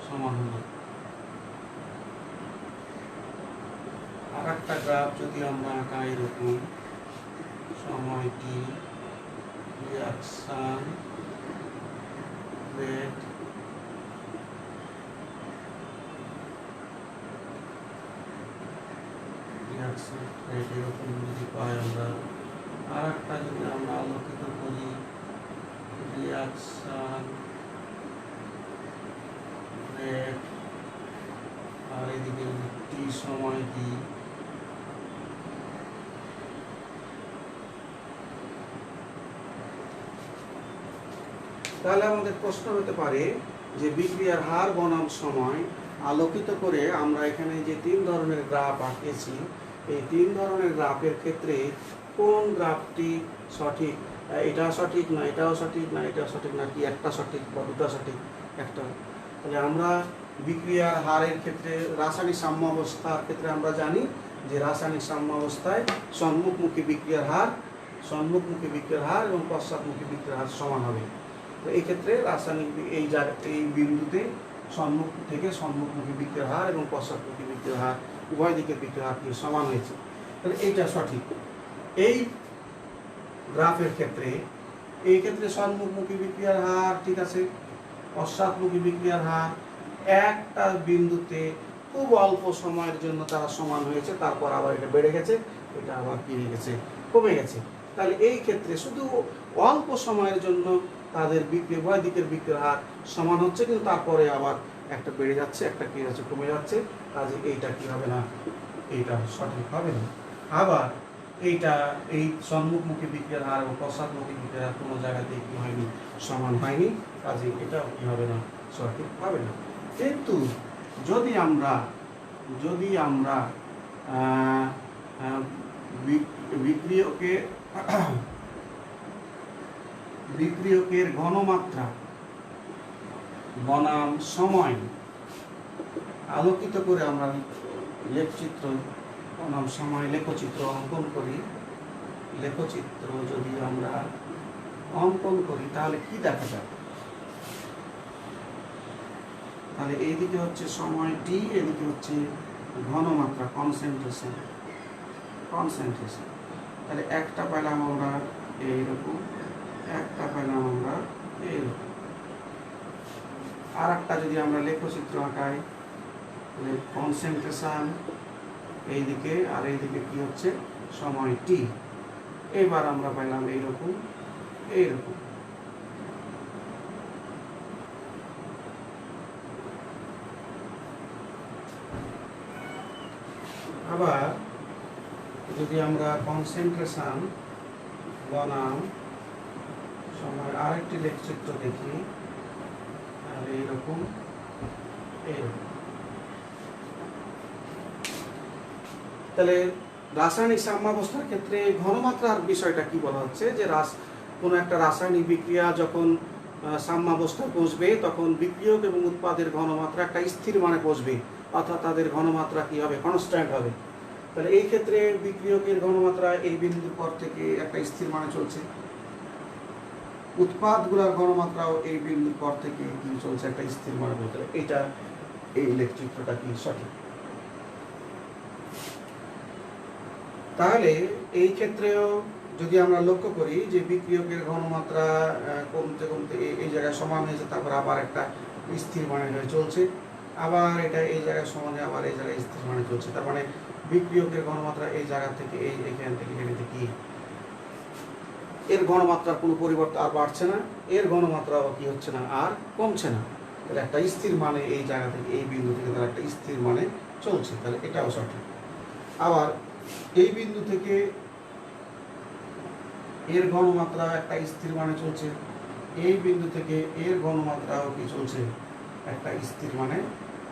সমান হলো। আর একটা গ্রাফ যদি আমরা আঁকা এরকম, সময়টি, রিয়াকশন রেট, এরকম যদি পাই আমরা। আর একটা যদি আমরা আলোকিত করি, রিয়াকশন রেট, আর এদিকে যদি টি সময় দিই, তাহলে আমাদের প্রশ্ন হতে পারে যে বিক্রিয়ার হার বনাম সময় আলোকিত করে আমরা এখানে যে তিন ধরনের গ্রাফ আঁকেছি, এই তিন ধরনের গ্রাফের ক্ষেত্রে কোন গ্রাফটি সঠিক, এটা সঠিক না, এটাও সঠিক না, এটাও সঠিক না, কি একটা সঠিক বা দুটা সঠিক, একটা। তাহলে আমরা বিক্রিয়ার হারের ক্ষেত্রে রাসায়নিক সাম্যাবস্থার ক্ষেত্রে আমরা জানি যে রাসায়নিক সাম্যাবস্থায় সম্মুখমুখী বিক্রিয়ার হার সম্মুখমুখী বিক্রিয়ার হার এবং পশ্চাৎমুখী বিক্রিয়ার হার সমান হবে। তো এই ক্ষেত্রে রাসায়নিক এই বিন্দুতে সম্মুখ থেকে সম্মুখমুখী বিক্রিয়ার হার এবং পশ্চাৎমুখী বিক্রিয়ার হার উভয় দিকের বিক্রিয়ার হার কিন্তু সমান হয়েছে। তাহলে এইটা সঠিক। এই গ্রাফের ক্ষেত্রে সম্মুখমুখী বিক্রিয়ার হার ঠিক আছে, পশ্চাৎমুখী বিক্রিয়ার হার একটা বিন্দুতে খুব অল্প সময়ের জন্য তারা সমান হয়েছে, তারপর আবার এটা বেড়ে গেছে, এটা আবার কি হয়ে গেছে, কমে গেছে। তাহলে এই ক্ষেত্রে শুধু অল্প সময়ের জন্য তাদের উভয় দিকের বিক্রিয়ার হার সমান হচ্ছে, কিন্তু তারপরে আবার একটা বেড়ে যাচ্ছে, একটা কি হচ্ছে, কমে যাচ্ছে। কাজে এইটা কি হবে না, এইটা সঠিক হবে না। আবার এই সম্মুখমুখী বিক্রিয়ার হার এবং পশ্চাৎমুখী বিক্রিয়ার হার কোনো জায়গাতেই কি হয়নি, সমান হয়নি। কাজে এটাও কি হবে না, সঠিক হবে না। কিন্তু যদি আমরা বিক্রিয়কের ঘনমাত্রা বনাম সময় আলোকিত করে আমরা লেখচিত্র বনাম সময় লেখচিত্র অঙ্কন করি, লেখচিত্র যদি আমরা অঙ্কন করি তাহলে কি দেখা যাবে? তাহলে এইদিকে হচ্ছে সময় টি, এদিকে হচ্ছে ঘনমাত্রা কনসেন্ট্রেশন। তাহলে একটা পেলাম আমরা এইরকম, একটা পেলাম আমরা এইরকম। আর একটা যদি আমরা লেখচিত্র আঁকাই, কনসেন্ট্রেশন এইদিকে আর এইদিকে কি হচ্ছে, সময় টি। এবার আমরা পেলাম এইরকম। আবার যদি আমরা কনসেন্ট্রেশন বনাম সময় আরেকটি লেখচিত্র দেখি, আর এইরকম। তাহলে রাসায়নিক সাম্যাবস্থার ক্ষেত্রে ঘনমাত্রার বিষয়টা কি বলা হচ্ছে, যে কোনো একটা রাসায়নিক বিক্রিয়া যখন সাম্যাবস্থায় পৌঁছবে তখন বিক্রিয়ক এবং উৎপাদের ঘনমাত্রা একটা স্থির মানে পৌঁছবে, অর্থাৎ তাদের ঘনমাত্রা কি হবে, কনস্ট্যান্ট হবে। তাহলে এই ক্ষেত্রে বিক্রিয়কের ঘনমাত্রা এই বিন্দুর পর থেকে একটা স্থির মানে চলছে, উৎপাদগুলোর ঘনমাত্রাও এই বিন্দুর পর থেকে কি চলছে, একটা স্থির মানে বলতে। এটা এই লেখচিত্রটা কি সঠিক? তাহলে এই ক্ষেত্রেও যদি আমরা লক্ষ্য করি যে বিক্রিয়কের ঘনমাত্রা কমতে কমতে এই জায়গায় সমান হয়েছে, তারপর আবার একটা স্থির মানে হয়ে চলছে, আবার এটা এই জায়গায় সমানে আবার এই জায়গায় স্থির মানে চলছে। তার মানে বিক্রিয়কের ঘনমাত্রা এই জায়গা থেকে এখান থেকে কি এর ঘনমাত্রার কোনো পরিবর্তন আর বাড়ছে না, এর ঘনমাত্রাও কি হচ্ছে না, আর কমছে না। তাহলে একটা স্থির মানে এই জায়গা থেকে এই বিন্দু থেকে তার একটা স্থির মানে চলছে। তাহলে এটাও সঠিক। আবার এই বিন্দু থেকে এর ঘনমাত্রা একটা স্থির মানে চলছে, এই বিন্দু থেকে এর ঘনমাত্রাও কি চলছে, একটা স্থির মানে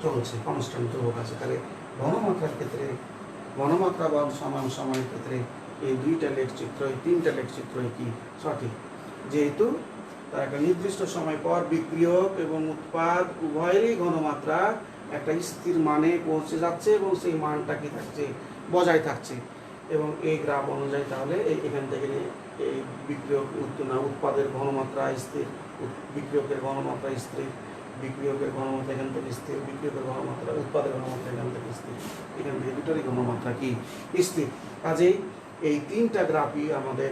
চলছে, কনস্ট্যান্ট ধ্রুবক আছে। তাহলে ঘনমাত্রার ক্ষেত্রে ঘনমাত্রা বা সমান সময়ের ক্ষেত্রে এই তিনটা লেখচিত্রই কি সঠিক, যেহেতু তার একটা নির্দিষ্ট সময় পর বিক্রিয়ক এবং উৎপাদ উভয়েরই ঘনমাত্রা একটা স্থির মানে পৌঁছে যাচ্ছে এবং সেই মানটা কি থাকছে, বজায় থাকছে। এবং এই গ্রাফ অনুযায়ী তাহলে এখান থেকে এই উৎপাদের ঘনমাত্রা স্থির, বিক্রিয়কের ঘনমাত্রা স্থির, বিক্রিয়কের ঘনমাত্রা এখান থেকে স্থির, বিক্রিয়কের ঘনমাত্রা উৎপাদের ঘনমাত্রা এখান থেকে স্থির, এখান থেকে দুটোরই ঘনমাত্রা কি স্থির। কাজেই এই তিনটা গ্রাফই আমাদের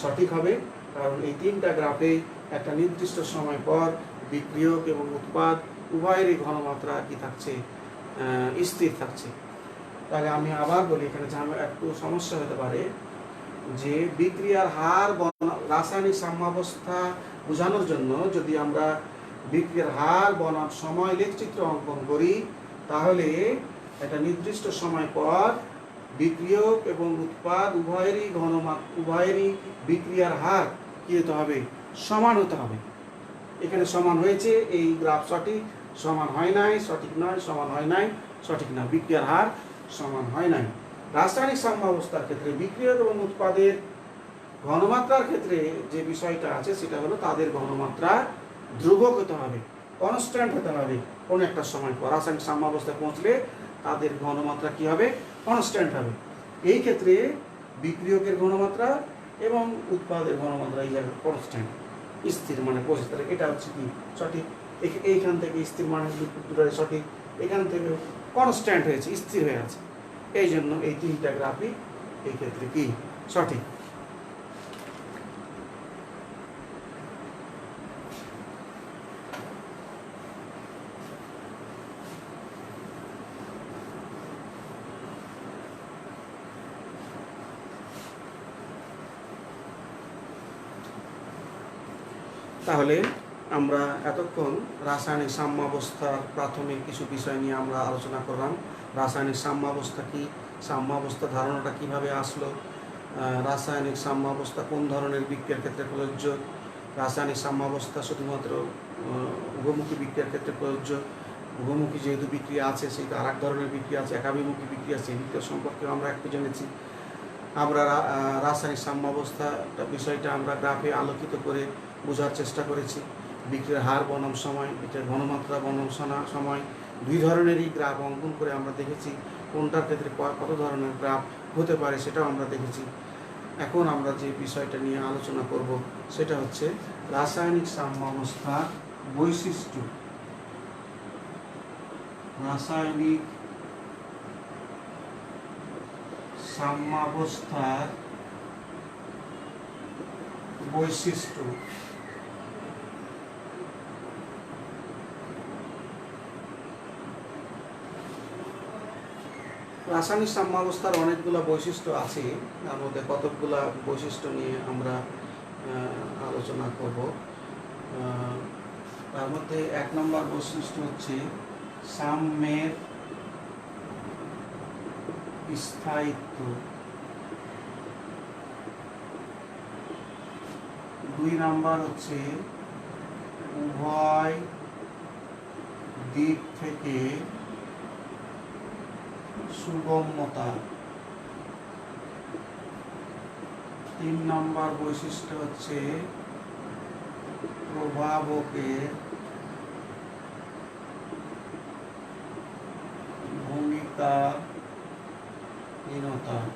সঠিক হবে, কারণ এই তিনটা গ্রাফে একটা নির্দিষ্ট সময় পর বিক্রিয়ক এবং উৎপাদ উভয়েরই ঘনমাত্রা কি থাকছে, স্থির থাকছে। তাহলে আমি আবার বলি, এখানে একটু সমস্যা হতে পারে যে বিক্রিয়ার হার রাসায়নিক সাম্যাবস্থা বোঝানোর জন্য যদি আমরা বিক্রিয়ার হার বনাম সময় লেখচিত্র অঙ্কন করি, তাহলে একটা নির্দিষ্ট সময় পর বিক্রিয়ক এবং উৎপাদ উভয়েরই বিক্রিয়ার হার কি হতে হবে, সমান হতে হবে। এখানে সমান হয়েছে, এই গ্রাফ সঠিক, সমান হয় নাই, সঠিক নয়, সমান হয় নাই, সঠিক না, বিক্রিয়ার হার সমান হয় নাই। রাসায়নিক সাম্যাবস্থার ক্ষেত্রে বিক্রিয়ক এবং উৎপাদের ঘনমাত্রার ক্ষেত্রে যে বিষয়টা আছে সেটা হলো তাদের ঘনমাত্রা ধ্রুবক হতে হবে, কনস্ট্যান্ট হতে হবে। কোনো একটা সময় পর রাসায়নিক সাম্যাবস্থায় পৌঁছলে তাদের ঘনমাত্রা কি হবে, কনস্ট্যান্ট হবে। এই ক্ষেত্রে বিক্রিয়কের ঘনমাত্রা এবং উৎপাদের ঘনমাত্রা এই জায়গায় কনস্ট্যান্ট, স্থির মানে 25, তাহলে এটা হচ্ছে কি সঠিক। এইখান থেকে স্থির মানে দুটোই সঠিক, এখান থেকে কনস্ট্যান্ট হয়েছে, স্থির হয়ে আছে, এই জন্য এই তিনটা গ্রাফই এই ক্ষেত্রে কি সঠিক। তাহলে আমরা এতক্ষণ রাসায়নিক সাম্যাবস্থার প্রাথমিক কিছু বিষয় নিয়ে আমরা আলোচনা করলাম। রাসায়নিক সাম্যাবস্থা কি, সাম্যাবস্থা ধারণাটা কিভাবে আসলো, রাসায়নিক সাম্যাবস্থা কোন ধরনের বিক্রিয়ার ক্ষেত্রে প্রযোজ্য, রাসায়নিক সাম্যাবস্থা শুধুমাত্র উভমুখী বিক্রিয়ার ক্ষেত্রে প্রযোজ্য, উভমুখী যেহেতু বিক্রিয়া আছে সেটা আর এক ধরনের বিক্রিয়া আছে, একাভিমুখী বিক্রিয়া আছে, এই বিক্রিয়া সম্পর্কে আমরা একটু জেনেছি। আমরা রাসায়নিক সাম্যাবস্থা বিষয়টা আমরা গ্রাফে আলোকিত করে বোঝার চেষ্টা করেছি। বিক্রিয়ার হার বনাম সময়, বিক্রিয়ার ঘনমাত্রা বনাম সময়, দুই ধরনেরই গ্রাফ অঙ্কন করে আমরা দেখেছি কোনটার ক্ষেত্রে কত ধরনের গ্রাফ হতে পারে সেটাও আমরা দেখেছি। এখন আমরা যে বিষয়টা নিয়ে আলোচনা করব সেটা হচ্ছে রাসায়নিক সাম্যাবস্থার বৈশিষ্ট্য। রাসায়নিক সাম্যাবস্থার বৈশিষ্ট্য। রাসায়নিক সাম্যাবস্থার অনেকগুলো বৈশিষ্ট্য আছে, তার মধ্যে কতকগুলা বৈশিষ্ট্য নিয়ে আমরা আলোচনা করব। তার মধ্যে 1 নম্বর বৈশিষ্ট্য হচ্ছে সাম্যের স্থায়িত্ব। 2 নম্বর হচ্ছে উভয় দিক থেকে সুগম্যতা। 3 নম্বর বৈশিষ্ট্য হচ্ছে প্রভাবকের ভূমিকাহীনতা,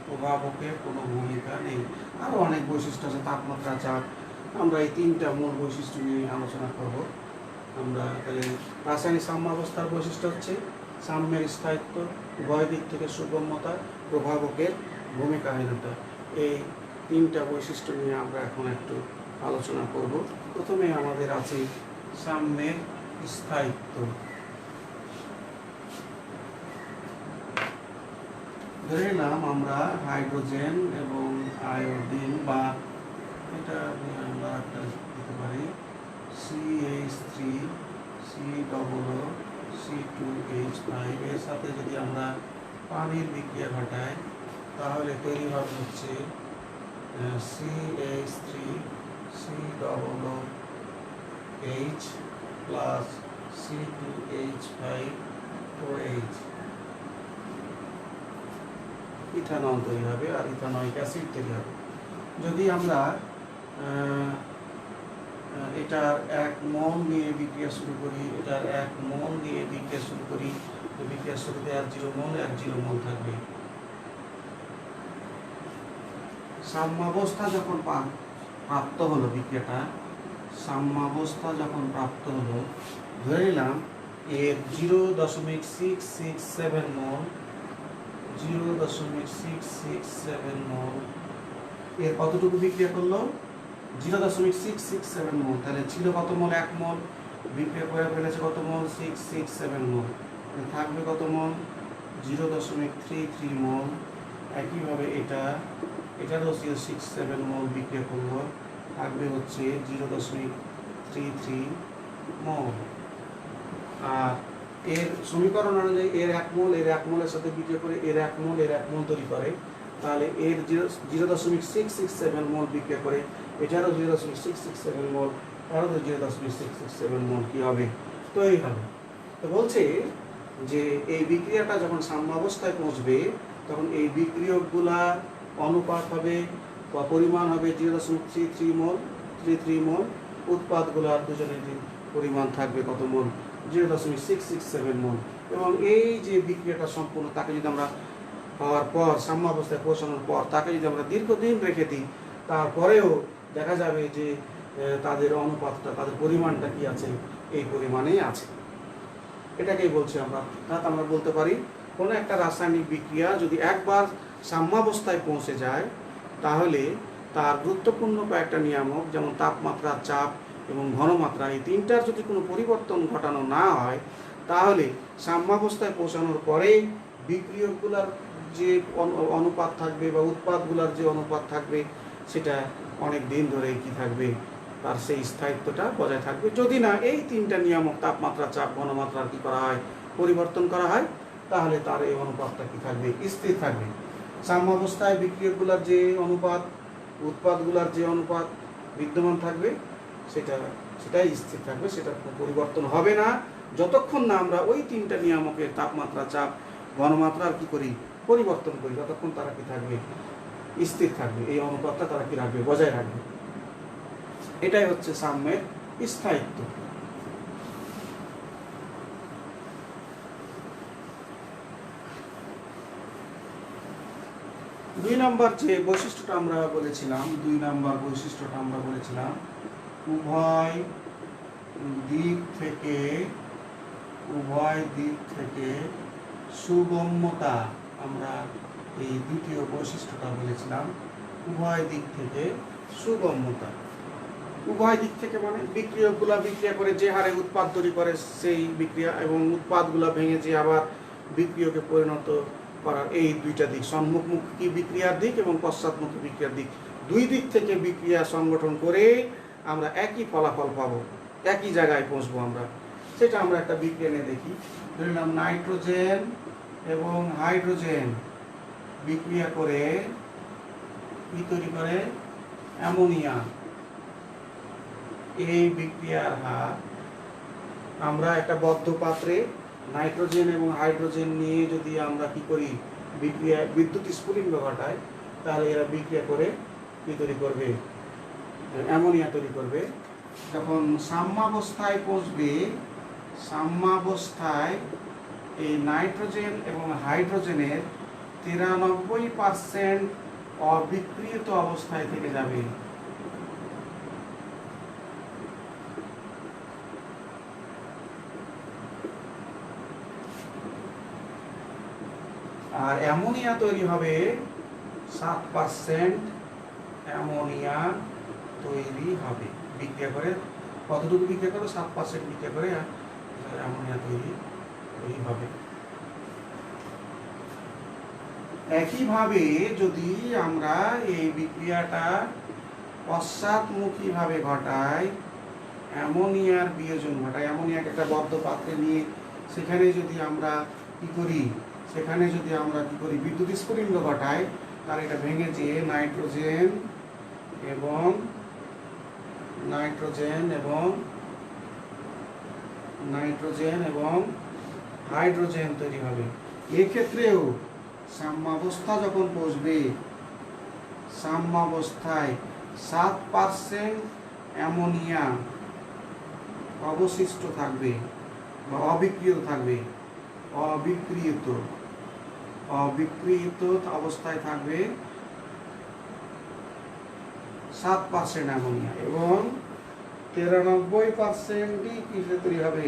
প্রভাবকের কোনো ভূমিকা নেই। আরো অনেক বৈশিষ্ট্য আছে, তাপমাত্রা, চাপ। আমরা এই 3টা মূল বৈশিষ্ট্য নিয়ে আলোচনা করব। আমরা তাহলে রাসায়নিক সাম্যাবস্থার বৈশিষ্ট্য হচ্ছে সাম্যের স্থায়িত্ব, উভয় দিক থেকে সুগম্যতা, প্রভাবকের ভূমিকাহীনতা। এই 3টা বৈশিষ্ট্য নিয়ে আমরা এখন একটু আলোচনা করব। প্রথমে আমাদের আছে সাম্যের স্থায়িত্ব। ধরে নিলাম আমরা হাইড্রোজেন এবং আয়োডিন, বা এটা আমরা একটা দিতে পারি CH3 C+C2H5 এর সাথে যদি আমরা পানির বিক্রিয়া ঘটাই তাহলে তৈরি হবে হচ্ছে CH3 C+H plus C2H5OH, ethanol তৈরি হবে আর ইথানয়িক অ্যাসিড তৈরি হবে। যদি আমরা এটার 1 মোল নিয়ে বিক্রিয়া শুরু করি, এটার 1 মোল নিয়ে বিক্রিয়া শুরু করি, বিক্রিয়ার শুরুতে 0 মোল থাকবে। সাম্যাবস্থা যখন প্রাপ্ত হলো, বিক্রিয়াটা সাম্যাবস্থা যখন প্রাপ্ত হলো, ধরে নিলাম এর 0.667 মোল, 0.667 মোল এর কতটুকু বিক্রিয়া করলো? 0.667 মোল। তাহলে ছিল কত মোল? 1 মোল। বিক্রিয়া করে ফেলেছে কত মোল? 667 মোল। থাকবে কত মোল? 0.33 মোল। একইভাবে এটারও 0.67 মোল বিক্রিয়া করলো, থাকবে হচ্ছে 0.33 মোল। আর এর সমীকরণ অনুযায়ী এর 1 মোল এর 1 মোলের সাথে বিক্রিয়া করে এর 1 মোল তৈরি করে, তাহলে এর 0.667 মোল বিক্রিয়া করে এটারও 0.667 মোল, আরও 0.667 মোল কি হবে? তৈরি হবে। তো বলছে যে এই বিক্রিয়াটা যখন সাম্যাবস্থায় পৌঁছবে তখন এই বিক্রিয়কগুলা অনুপাত হবে বা পরিমাণ হবে 0.33 মোল, উৎপাদগুলার দুজনের পরিমাণ থাকবে কত মোল? 0.667 মোল। এবং এই যে বিক্রিয়াটা সম্পূর্ণ তাকে যদি আমরা হওয়ার পর সাম্যাবস্থায় পৌঁছানোর পর তাকে যদি আমরা দীর্ঘদিন রেখে দিই তারপরেও দেখা যাবে যে তাদের অনুপাতটা, তাদের পরিমাণটা কি আছে, এই পরিমাণেই আছে। এটাকেই বলছি আমরা। অর্থাৎ আমরা বলতে পারি কোনো একটা রাসায়নিক বিক্রিয়া যদি একবার সাম্যাবস্থায় পৌঁছে যায়, তাহলে তার গুরুত্বপূর্ণ কয়েকটা নিয়ামক, যেমন তাপমাত্রা, চাপ এবং ঘনমাত্রা, এই তিনটার যদি কোনো পরিবর্তন ঘটানো না হয়, তাহলে সাম্যাবস্থায় পৌঁছানোর পরে বিক্রিয়কগুলোর যে অনুপাত থাকবে বা উৎপাদগুলোর যে অনুপাত থাকবে, সেটা অনেক দিন ধরে কি থাকবে, তার সেই স্থায়িত্বটা বজায় থাকবে। যদি না এই তিনটা নিয়ামক তাপমাত্রা, চাপ, ঘনমাত্রা কি করা হয়, পরিবর্তন করা হয়, তাহলে তার এই অনুপাতটা কি থাকবে, স্থির থাকবে। সাম্যাবস্থায় বিক্রিয়কগুলোর যে অনুপাত, উৎপাদগুলোর যে অনুপাত বিদ্যমান থাকবে, সেটাই স্থির থাকবে, সেটা পরিবর্তন হবে না যতক্ষণ না আমরা ওই তিনটা নিয়ামকের তাপমাত্রা, চাপ, ঘনমাত্রার কি করি, পরিবর্তন করি, ততক্ষণ তারা কি থাকবে, স্থির থাকবে। এই অনুপাতটা তারা কি রাখবে, বজায় রাখবে। এটাই হচ্ছে সাম্যের স্থায়িত্ব। দুই নম্বর যে বৈশিষ্ট্যটা আমরা বলেছিলাম, উভয় দিক থেকে সুগম্যতা। আমরা এই দ্বিতীয় বৈশিষ্ট্যটা বলেছিলাম, উভয় দিক থেকে সুগম্যতা। উভয় দিক থেকে মানে বিক্রিয়কগুলা বিক্রিয়া করে যে হারে উৎপাদ তৈরি করে সেই বিক্রিয়া, এবং উৎপাদগুলা ভেঙে যে আবার বিক্রিয়কে পরিণত করার এই দুইটা দিক, সম্মুখমুখী বিক্রিয়ার দিক এবং পশ্চাৎমুখী বিক্রিয়ার দিক, দুই দিক থেকে বিক্রিয়া সংগঠন করে আমরা একই ফলাফল পাবো, একই জায়গায় পৌঁছবো আমরা। সেটা আমরা একটা বিক্রিয়া নিয়ে দেখি। ধরলাম নাইট্রোজেন এবং হাইড্রোজেন বিক্রিয়া করে কি তৈরি করে, অ্যামোনিয়া। এই বিক্রিয়ার হার আমরা একটা বদ্ধ পাত্রে নাইট্রোজেন এবং হাইড্রোজেন নিয়ে যদি আমরা কি করি, বিক্রিয়া বিদ্যুৎ স্ফুলিঙ্গ ঘটায়, তাহলে এরা বিক্রিয়া করে কি তৈরি করবে, অ্যামোনিয়া তৈরি করবে। যখন সাম্যাবস্থায় পৌঁছবে, সাম্যাবস্থায় এই নাইট্রোজেন এবং হাইড্রোজেনের 93% অবিক্রিয়িত অবস্থায় থেকে যাবে। আর অ্যামোনিয়া তৈরি হবে 7%। অ্যামোনিয়া তৈরি হবে বিক্রিয়া করে, কতটুকু বিক্রিয়া করে, 7% বিক্রিয়া করে অ্যামোনিয়া তৈরি হবে। একইভাবে যদি আমরা এই বিক্রিয়াটা পশ্চাৎমুখী ভাবে ঘটাই, অ্যামোনিয়ার বিয়োজন ঘটাই, অ্যামোনিয়াকে একটা বদ্ধ পাত্রে নিয়ে সেখানে যদি আমরা কি করি, বিদ্যুৎ স্ফুলিঙ্গ ঘটাই, তার এটা ভেঙে যেয়ে নাইট্রোজেন এবং হাইড্রোজেন তৈরি হবে। এক্ষেত্রেও সাম্যাবস্থা যখন পৌঁছবে, সাম্যাবস্থায় 7% অ্যামোনিয়া অবশিষ্ট থাকবে বা অবিক্রিয়ত থাকবে, অবিক্রিয়ত অবস্থায় থাকবে 7% অ্যামোনিয়া, এবং 93%ই কিসে তৈরি হবে,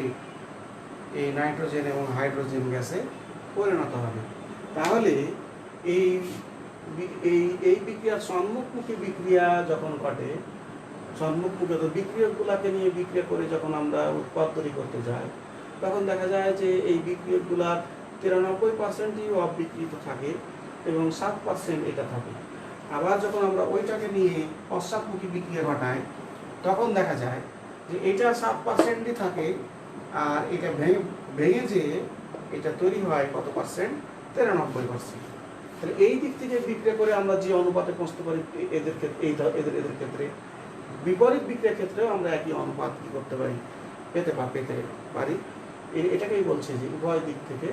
এই নাইট্রোজেন এবং হাইড্রোজেন গ্যাসে পরিণত হবে। তাহলে এই বিক্রিয়ার সম্মুখমুখী বিক্রিয়া যখন ঘটে, সম্মুখমুখী বিক্রিয়কগুলাকে নিয়ে বিক্রিয়া করে যখন আমরা উৎপাদ তৈরি করতে যাই, তখন দেখা যায় যে এই বিক্রিয়কগুলার 93%ই অবিক্রিত থাকে এবং 7% এটা থাকে। আবার যখন আমরা ওইটাকে নিয়ে পশ্চাৎমুখী বিক্রিয়া ঘটাই, তখন দেখা যায় যে এটা 7%ই থাকে, আর এটা ভেঙে যে এটা তৈরি হয় কত পার্সেন্ট, 93%। তাহলে এই দিক থেকে বিক্রিয়া করে আমরা যে অনুপাতে পৌঁছতে পারি এদের ক্ষেত্রে, বিপরীত বিক্রিয়ার ক্ষেত্রেও আমরা একই অনুপাত কি করতে পারি, পেতে পারি। এটাকেই বলছে যে উভয় দিক থেকে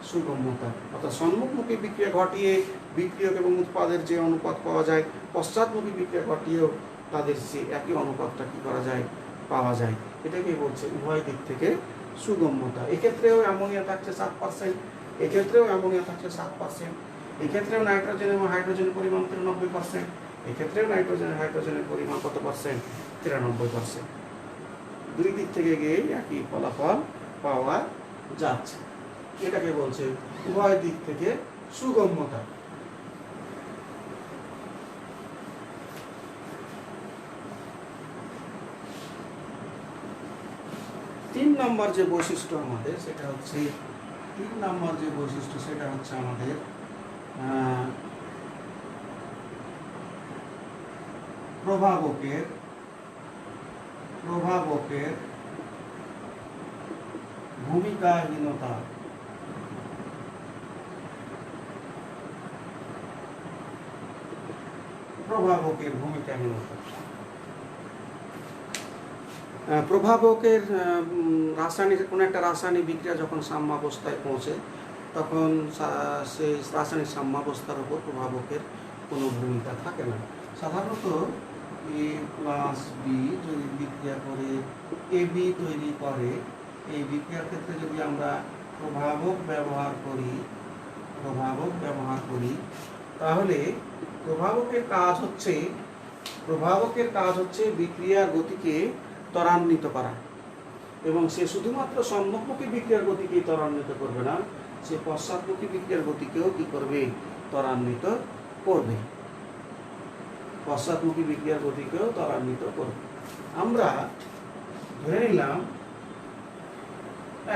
সুগম্যতা, অর্থাৎ সম্মুখমুখী বিক্রিয়া ঘটিয়ে বিক্রিয়ক এবং উৎপাদের যে অনুপাত পাওয়া যায়, পশ্চাৎমুখী বিক্রিয়া ঘটিয়েও তাদের সে একই অনুপাতটা কি করা যায়, পাওয়া যায়। এটাকেই বলছে উভয় দিক থেকে সুগম্যতা। এক্ষেত্রেও অ্যামোনিয়া থাকছে 7%, এক্ষেত্রেও অ্যামোনিয়া থাকছে 7%, এক্ষেত্রেও নাইট্রোজেন এবং হাইড্রোজেন পরিমাণ 93%, এক্ষেত্রেও নাইট্রোজেন হাইড্রোজেনের পরিমাণ কত পার্সেন্ট? 93%। দুই দিক থেকে গিয়ে একই ফলাফল পাওয়া যাচ্ছে। এটাকে বলছে উভয় দিক থেকে সুগম্যতা। তিন নম্বর যে বৈশিষ্ট্য আমাদের সেটা হচ্ছে আমাদের প্রভাবকের ভূমিকাহীনতা। প্রভাবকের রাসায়নিক কোনো একটা রাসায়নিক বিক্রিয়া যখন সাম্যাবস্থায় পৌঁছে তখন সেই রাসায়নিক সাম্যাবস্থার উপর প্রভাবকের কোনো ভূমিকা থাকে না। সাধারণত এ প্লাস বি যদি বিক্রিয়া করে এ বি তৈরি করে, এই বিক্রিয়ার ক্ষেত্রে যদি আমরা প্রভাবক ব্যবহার করি তাহলে প্রভাবকের কাজ হচ্ছে বিক্রিয়ার গতিকে ত্বরান্বিত করা, এবং সে শুধুমাত্র সম্মুখমুখী বিক্রিয়ার গতিকে ত্বরান্বিত করবে না, সে পশ্চাৎমুখী বিক্রিয়ার গতিকেও কি করবে? ত্বরান্বিত করবে। আমরা ধরে নিলাম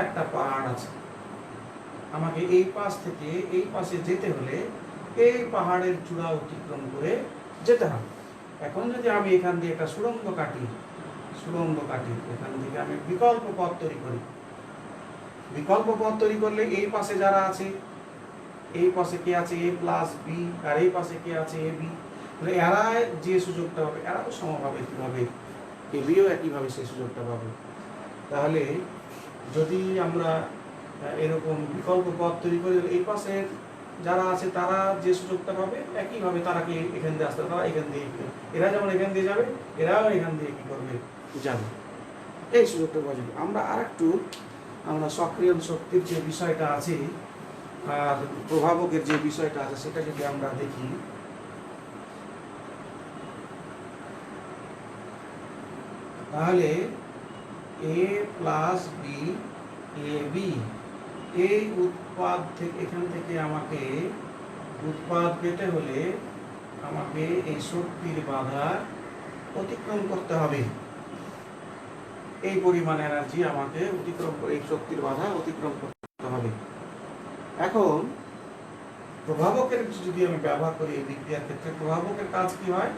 একটা পাহাড় আছে, আমাকে এই পাশ থেকে এই পাশে যেতে হলে এই পাহাড়ের চূড়া অতিক্রম করে যেতে হবে। এখন যদি আমি এখান দিয়ে একটা সুড়ঙ্গ কাটি, এখান থেকে আমি বিকল্প পথ তৈরি করলে এই পাশে যারা আছে, এই পাশে কে আছে? এ প্লাস বি, আর এই পাশে কে আছে? A B. এরা যে সুযোগটা পাবে, এরা তো সমভাবে কিভাবে এ বিও একইভাবে সেই সুযোগটা পাবে। তাহলে যদি আমরা এরকম বিকল্প পথ তৈরি করি, এই পাশের যারা আছে তারা যে সুযোগটা পাবে একইভাবে, তারা কি এখান দিয়ে আসতে, তারা এখান দিয়ে, এরা যেমন এখান দিয়ে যাবে, এরাও এখান দিয়ে কি করবে? যাবে। এই সুযোগটা পাওয়া। আমরা সক্রিয় শক্তির যে বিষয়টা আছে আর প্রভাবকের যে বিষয়টা আছে সেটা যদি আমরা দেখি, তাহলে এ প্লাস বি এ বি, এই উৎপাদ থেকে এখান থেকে আমাকে উৎপাদ পেতে হলে আমাকে এই শক্তির বাধা অতিক্রম করতে হবে। এই পরিমাণ এনার্জি আমাকে এই শক্তির বাধা অতিক্রম করতে হবে। এখন প্রভাবকের যদি আমি ব্যবহার করি এই বিক্রিয়ার ক্ষেত্রে, প্রভাবকের কাজ কি হয়?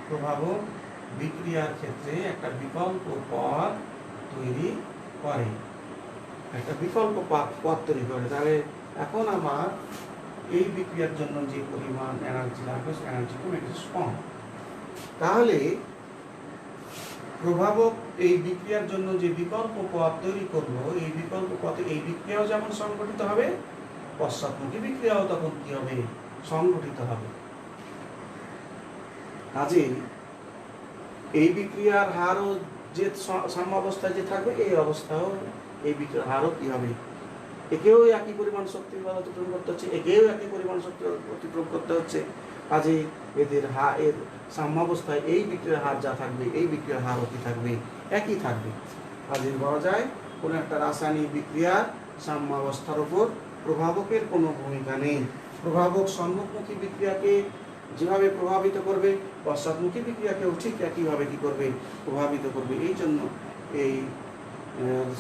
প্রভাবক বিক্রিয়ার ক্ষেত্রে একটা বিকল্প পথ তৈরি করে, তাহলে এখন আমার এই বিক্রিয়ার জন্য যে পরিমাণ এনার্জি লাগবে সেই এনার্জি কম। তাহলে প্রভাবক এই বিক্রিয়ার জন্য যে বিকল্প পথ তৈরি করলো, এই বিকল্প পথে এই বিক্রিয়াও যেমন সংঘটিত হবে, পশ্চাৎমুখী বিক্রিয়াও তখন কি হবে? সংঘটিত হবে। কাজেই এই বিক্রিয়ার হারও যে সাম্যাবস্থায় যে থাকবে, এই অবস্থাও এই বিক্রিয়ার হারও কি হবে? একেও একই পরিমাণ শক্তি অতিক্রম করতে হচ্ছে, একেও একই পরিমাণ শক্তি অতিক্রম করতে হচ্ছে। কাজেই এর সাম্যাবস্থায় এই বিক্রিয়ার হার যা থাকবে, এই বিক্রিয়ার হারও কি থাকবে? একই থাকবে। কাজেই বলা যায় কোনো একটা রাসায়নিক বিক্রিয়ার সাম্যাবস্থার উপর প্রভাবকের কোনো ভূমিকা নেই। প্রভাবক সম্মুখমুখী বিক্রিয়াকে যেভাবে প্রভাবিত করবে, পশ্চাৎমুখী বিক্রিয়াকেও ঠিক একইভাবে কি করবে? প্রভাবিত করবে। এই জন্য এই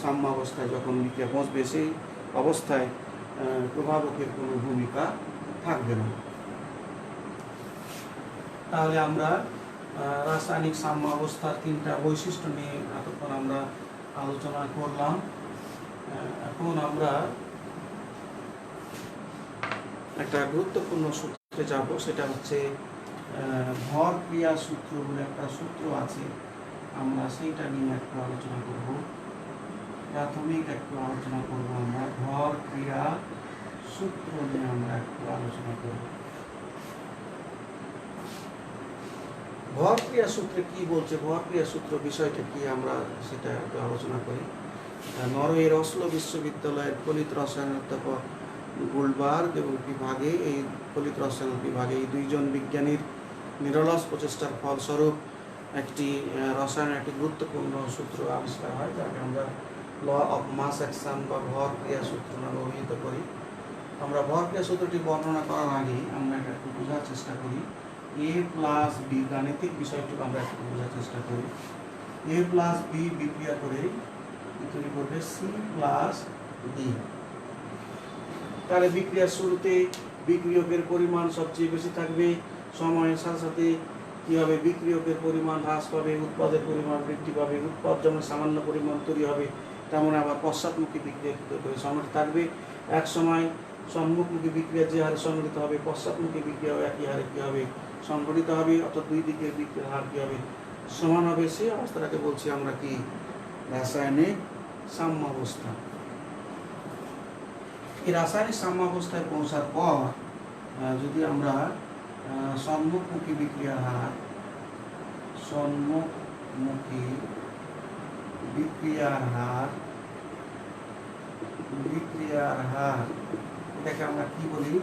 সাম্যাবস্থায় যখন বিক্রিয়া পৌঁছবে, সেই অবস্থায় প্রভাবকের কোনো ভূমিকা থাকবে না। তাহলে আমরা রাসায়নিক সাম্যাবস্থার তিনটা বৈশিষ্ট্য নিয়ে এতক্ষণ আমরা আলোচনা করলাম। এখন আমরা একটা গুরুত্বপূর্ণ সূত্রে যাব, সেটা হচ্ছে ভর ক্রিয়া সূত্র বলে একটা সূত্র আছে, আমরা সেইটা নিয়ে একটু আলোচনা করব। প্রাথমিক একটু আলোচনা করব, আমরা ভর ক্রিয়া সূত্র নিয়ে আমরা একটু আলোচনা করব। ভর ক্রিয়া সূত্রে কি বলছে, ভর ক্রিয়া সূত্র বিষয়টা কি, আমরা সেটা একটু আলোচনা করি। নরওয়ের অসলো বিশ্ববিদ্যালয়ের ফলিত রসায়ন অধ্যাপক গুলবার্গ এবং বিভাগে, এই ফলিত রসায়ন বিভাগে এই দুইজন বিজ্ঞানীর নিরলস প্রচেষ্টার ফলস্বরূপ একটি রসায়নের একটি গুরুত্বপূর্ণ সূত্র আবিষ্কার হয়, যাকে আমরা ল অফ মাস অ্যাকশন বা ভর ক্রিয়া সূত্র নামে অভিহিত করি। আমরা ভর ক্রিয়া সূত্রটি বর্ণনা করার আগে আমরা এটা একটু বোঝার চেষ্টা করি। এ প্লাস বি, গাণিতিক বিষয়টুকু আমরা একটু বোঝার চেষ্টা করি। এ প্লাস বি বিক্রিয়া করে তৈরি করবে সি প্লাস ডি। তাহলে বিক্রিয়ার শুরুতে বিক্রিয়কের পরিমাণ সবচেয়ে বেশি থাকবে, সময়ের সাথে সাথে কী হবে, বিক্রিয়কের পরিমাণ হ্রাস পাবে, উৎপাদের পরিমাণ বৃদ্ধি পাবে। উৎপাদ যেমন সামান্য পরিমাণ তৈরি হবে, তেমন আবার পশ্চাৎমুখী বিক্রিয়া করে সংগঠিত থাকবে। এক সময় সম্মুখমুখী বিক্রিয়া যে হারে সংগঠিত হবে, পশ্চাৎমুখী বিক্রিয়াও একই হারে কী হবে, সংগঠিত হবে, অর্থাৎ দুই দিকে বিক্রিয়ার হার কী হবে, সমান হবে। সেই অবস্থাটাকে বলছি আমরা কি, রাসায়নিক সাম্যাবস্থা। এই রাসায়নিক সাম্যাবস্থায় পৌঁছার পর যদি আমরা সম্মুখমুখী বিক্রিয়ার হার, সম্মুখমুখী বিক্রিয়ার হার এটাকে আমরা কি বলি,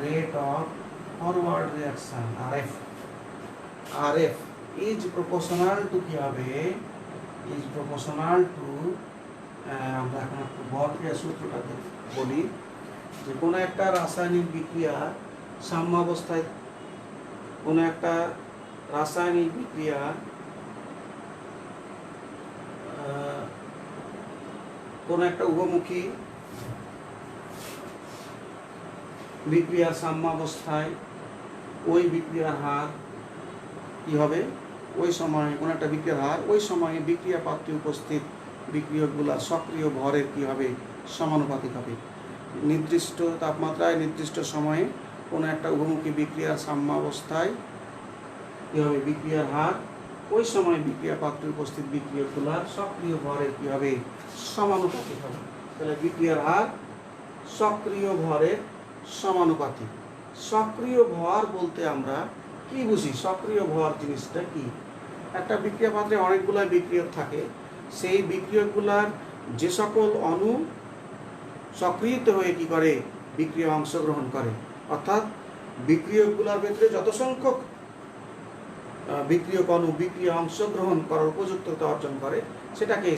rate of forward reaction, RF is proportional to কি হবে, ইজ প্রপোর্শনাল টু, আমরা এখন একটু ভর ক্রিয়া সূত্রটা বলি, যে কোনো একটা রাসায়নিক বিক্রিয়া সাম্যাবস্থায়, কোনো একটা রাসায়নিক বিক্রিয়া কোনো একটা উভমুখী বিক্রিয়ার সাম্যাবস্থায় ওই বিক্রিয়ার হার কি হবে, ওই সময়ে কোনো একটা বিক্রিয়ার হার, ওই সময়ে বিক্রিয়া পাত্রে উপস্থিত বিক্রিয়কগুলোর সক্রিয় ভরের কি হবে, সমানুপাতিক হবে। নির্দিষ্ট তাপমাত্রায় নির্দিষ্ট সময়ে কোনো একটা উভমুখী বিক্রিয়ার সাম্যাবস্থায় কী হবে, বিক্রিয়ার হার ওই সময় বিক্রিয়া পাত্রে উপস্থিত বিক্রিয়কগুলোর সক্রিয় ভরের কী হবে, সমানুপাতিক হবে। তাহলে বিক্রিয়ার হার সক্রিয় ভরের সমানুপাতিক। সক্রিয় ভর বলতে আমরা কি বুঝি, সক্রিয় ভর জিনিসটা কি, একটা বিক্রিয়া পাত্রে অনেকগুলো বিক্রিয়ক থাকে, সেই বিক্রিয়কগুলার যে সকল অণু সক্রিয়িত হয়ে কি করে, বিক্রিয়া অংশগ্রহণ করে, অর্থাৎ বিক্রিয়কগুলোর ভেতরে যত সংখ্যক বিক্রিয়ক অণু বিক্রিয়া অংশগ্রহণ করার উপযুক্ততা অর্জন করে, সেটাকে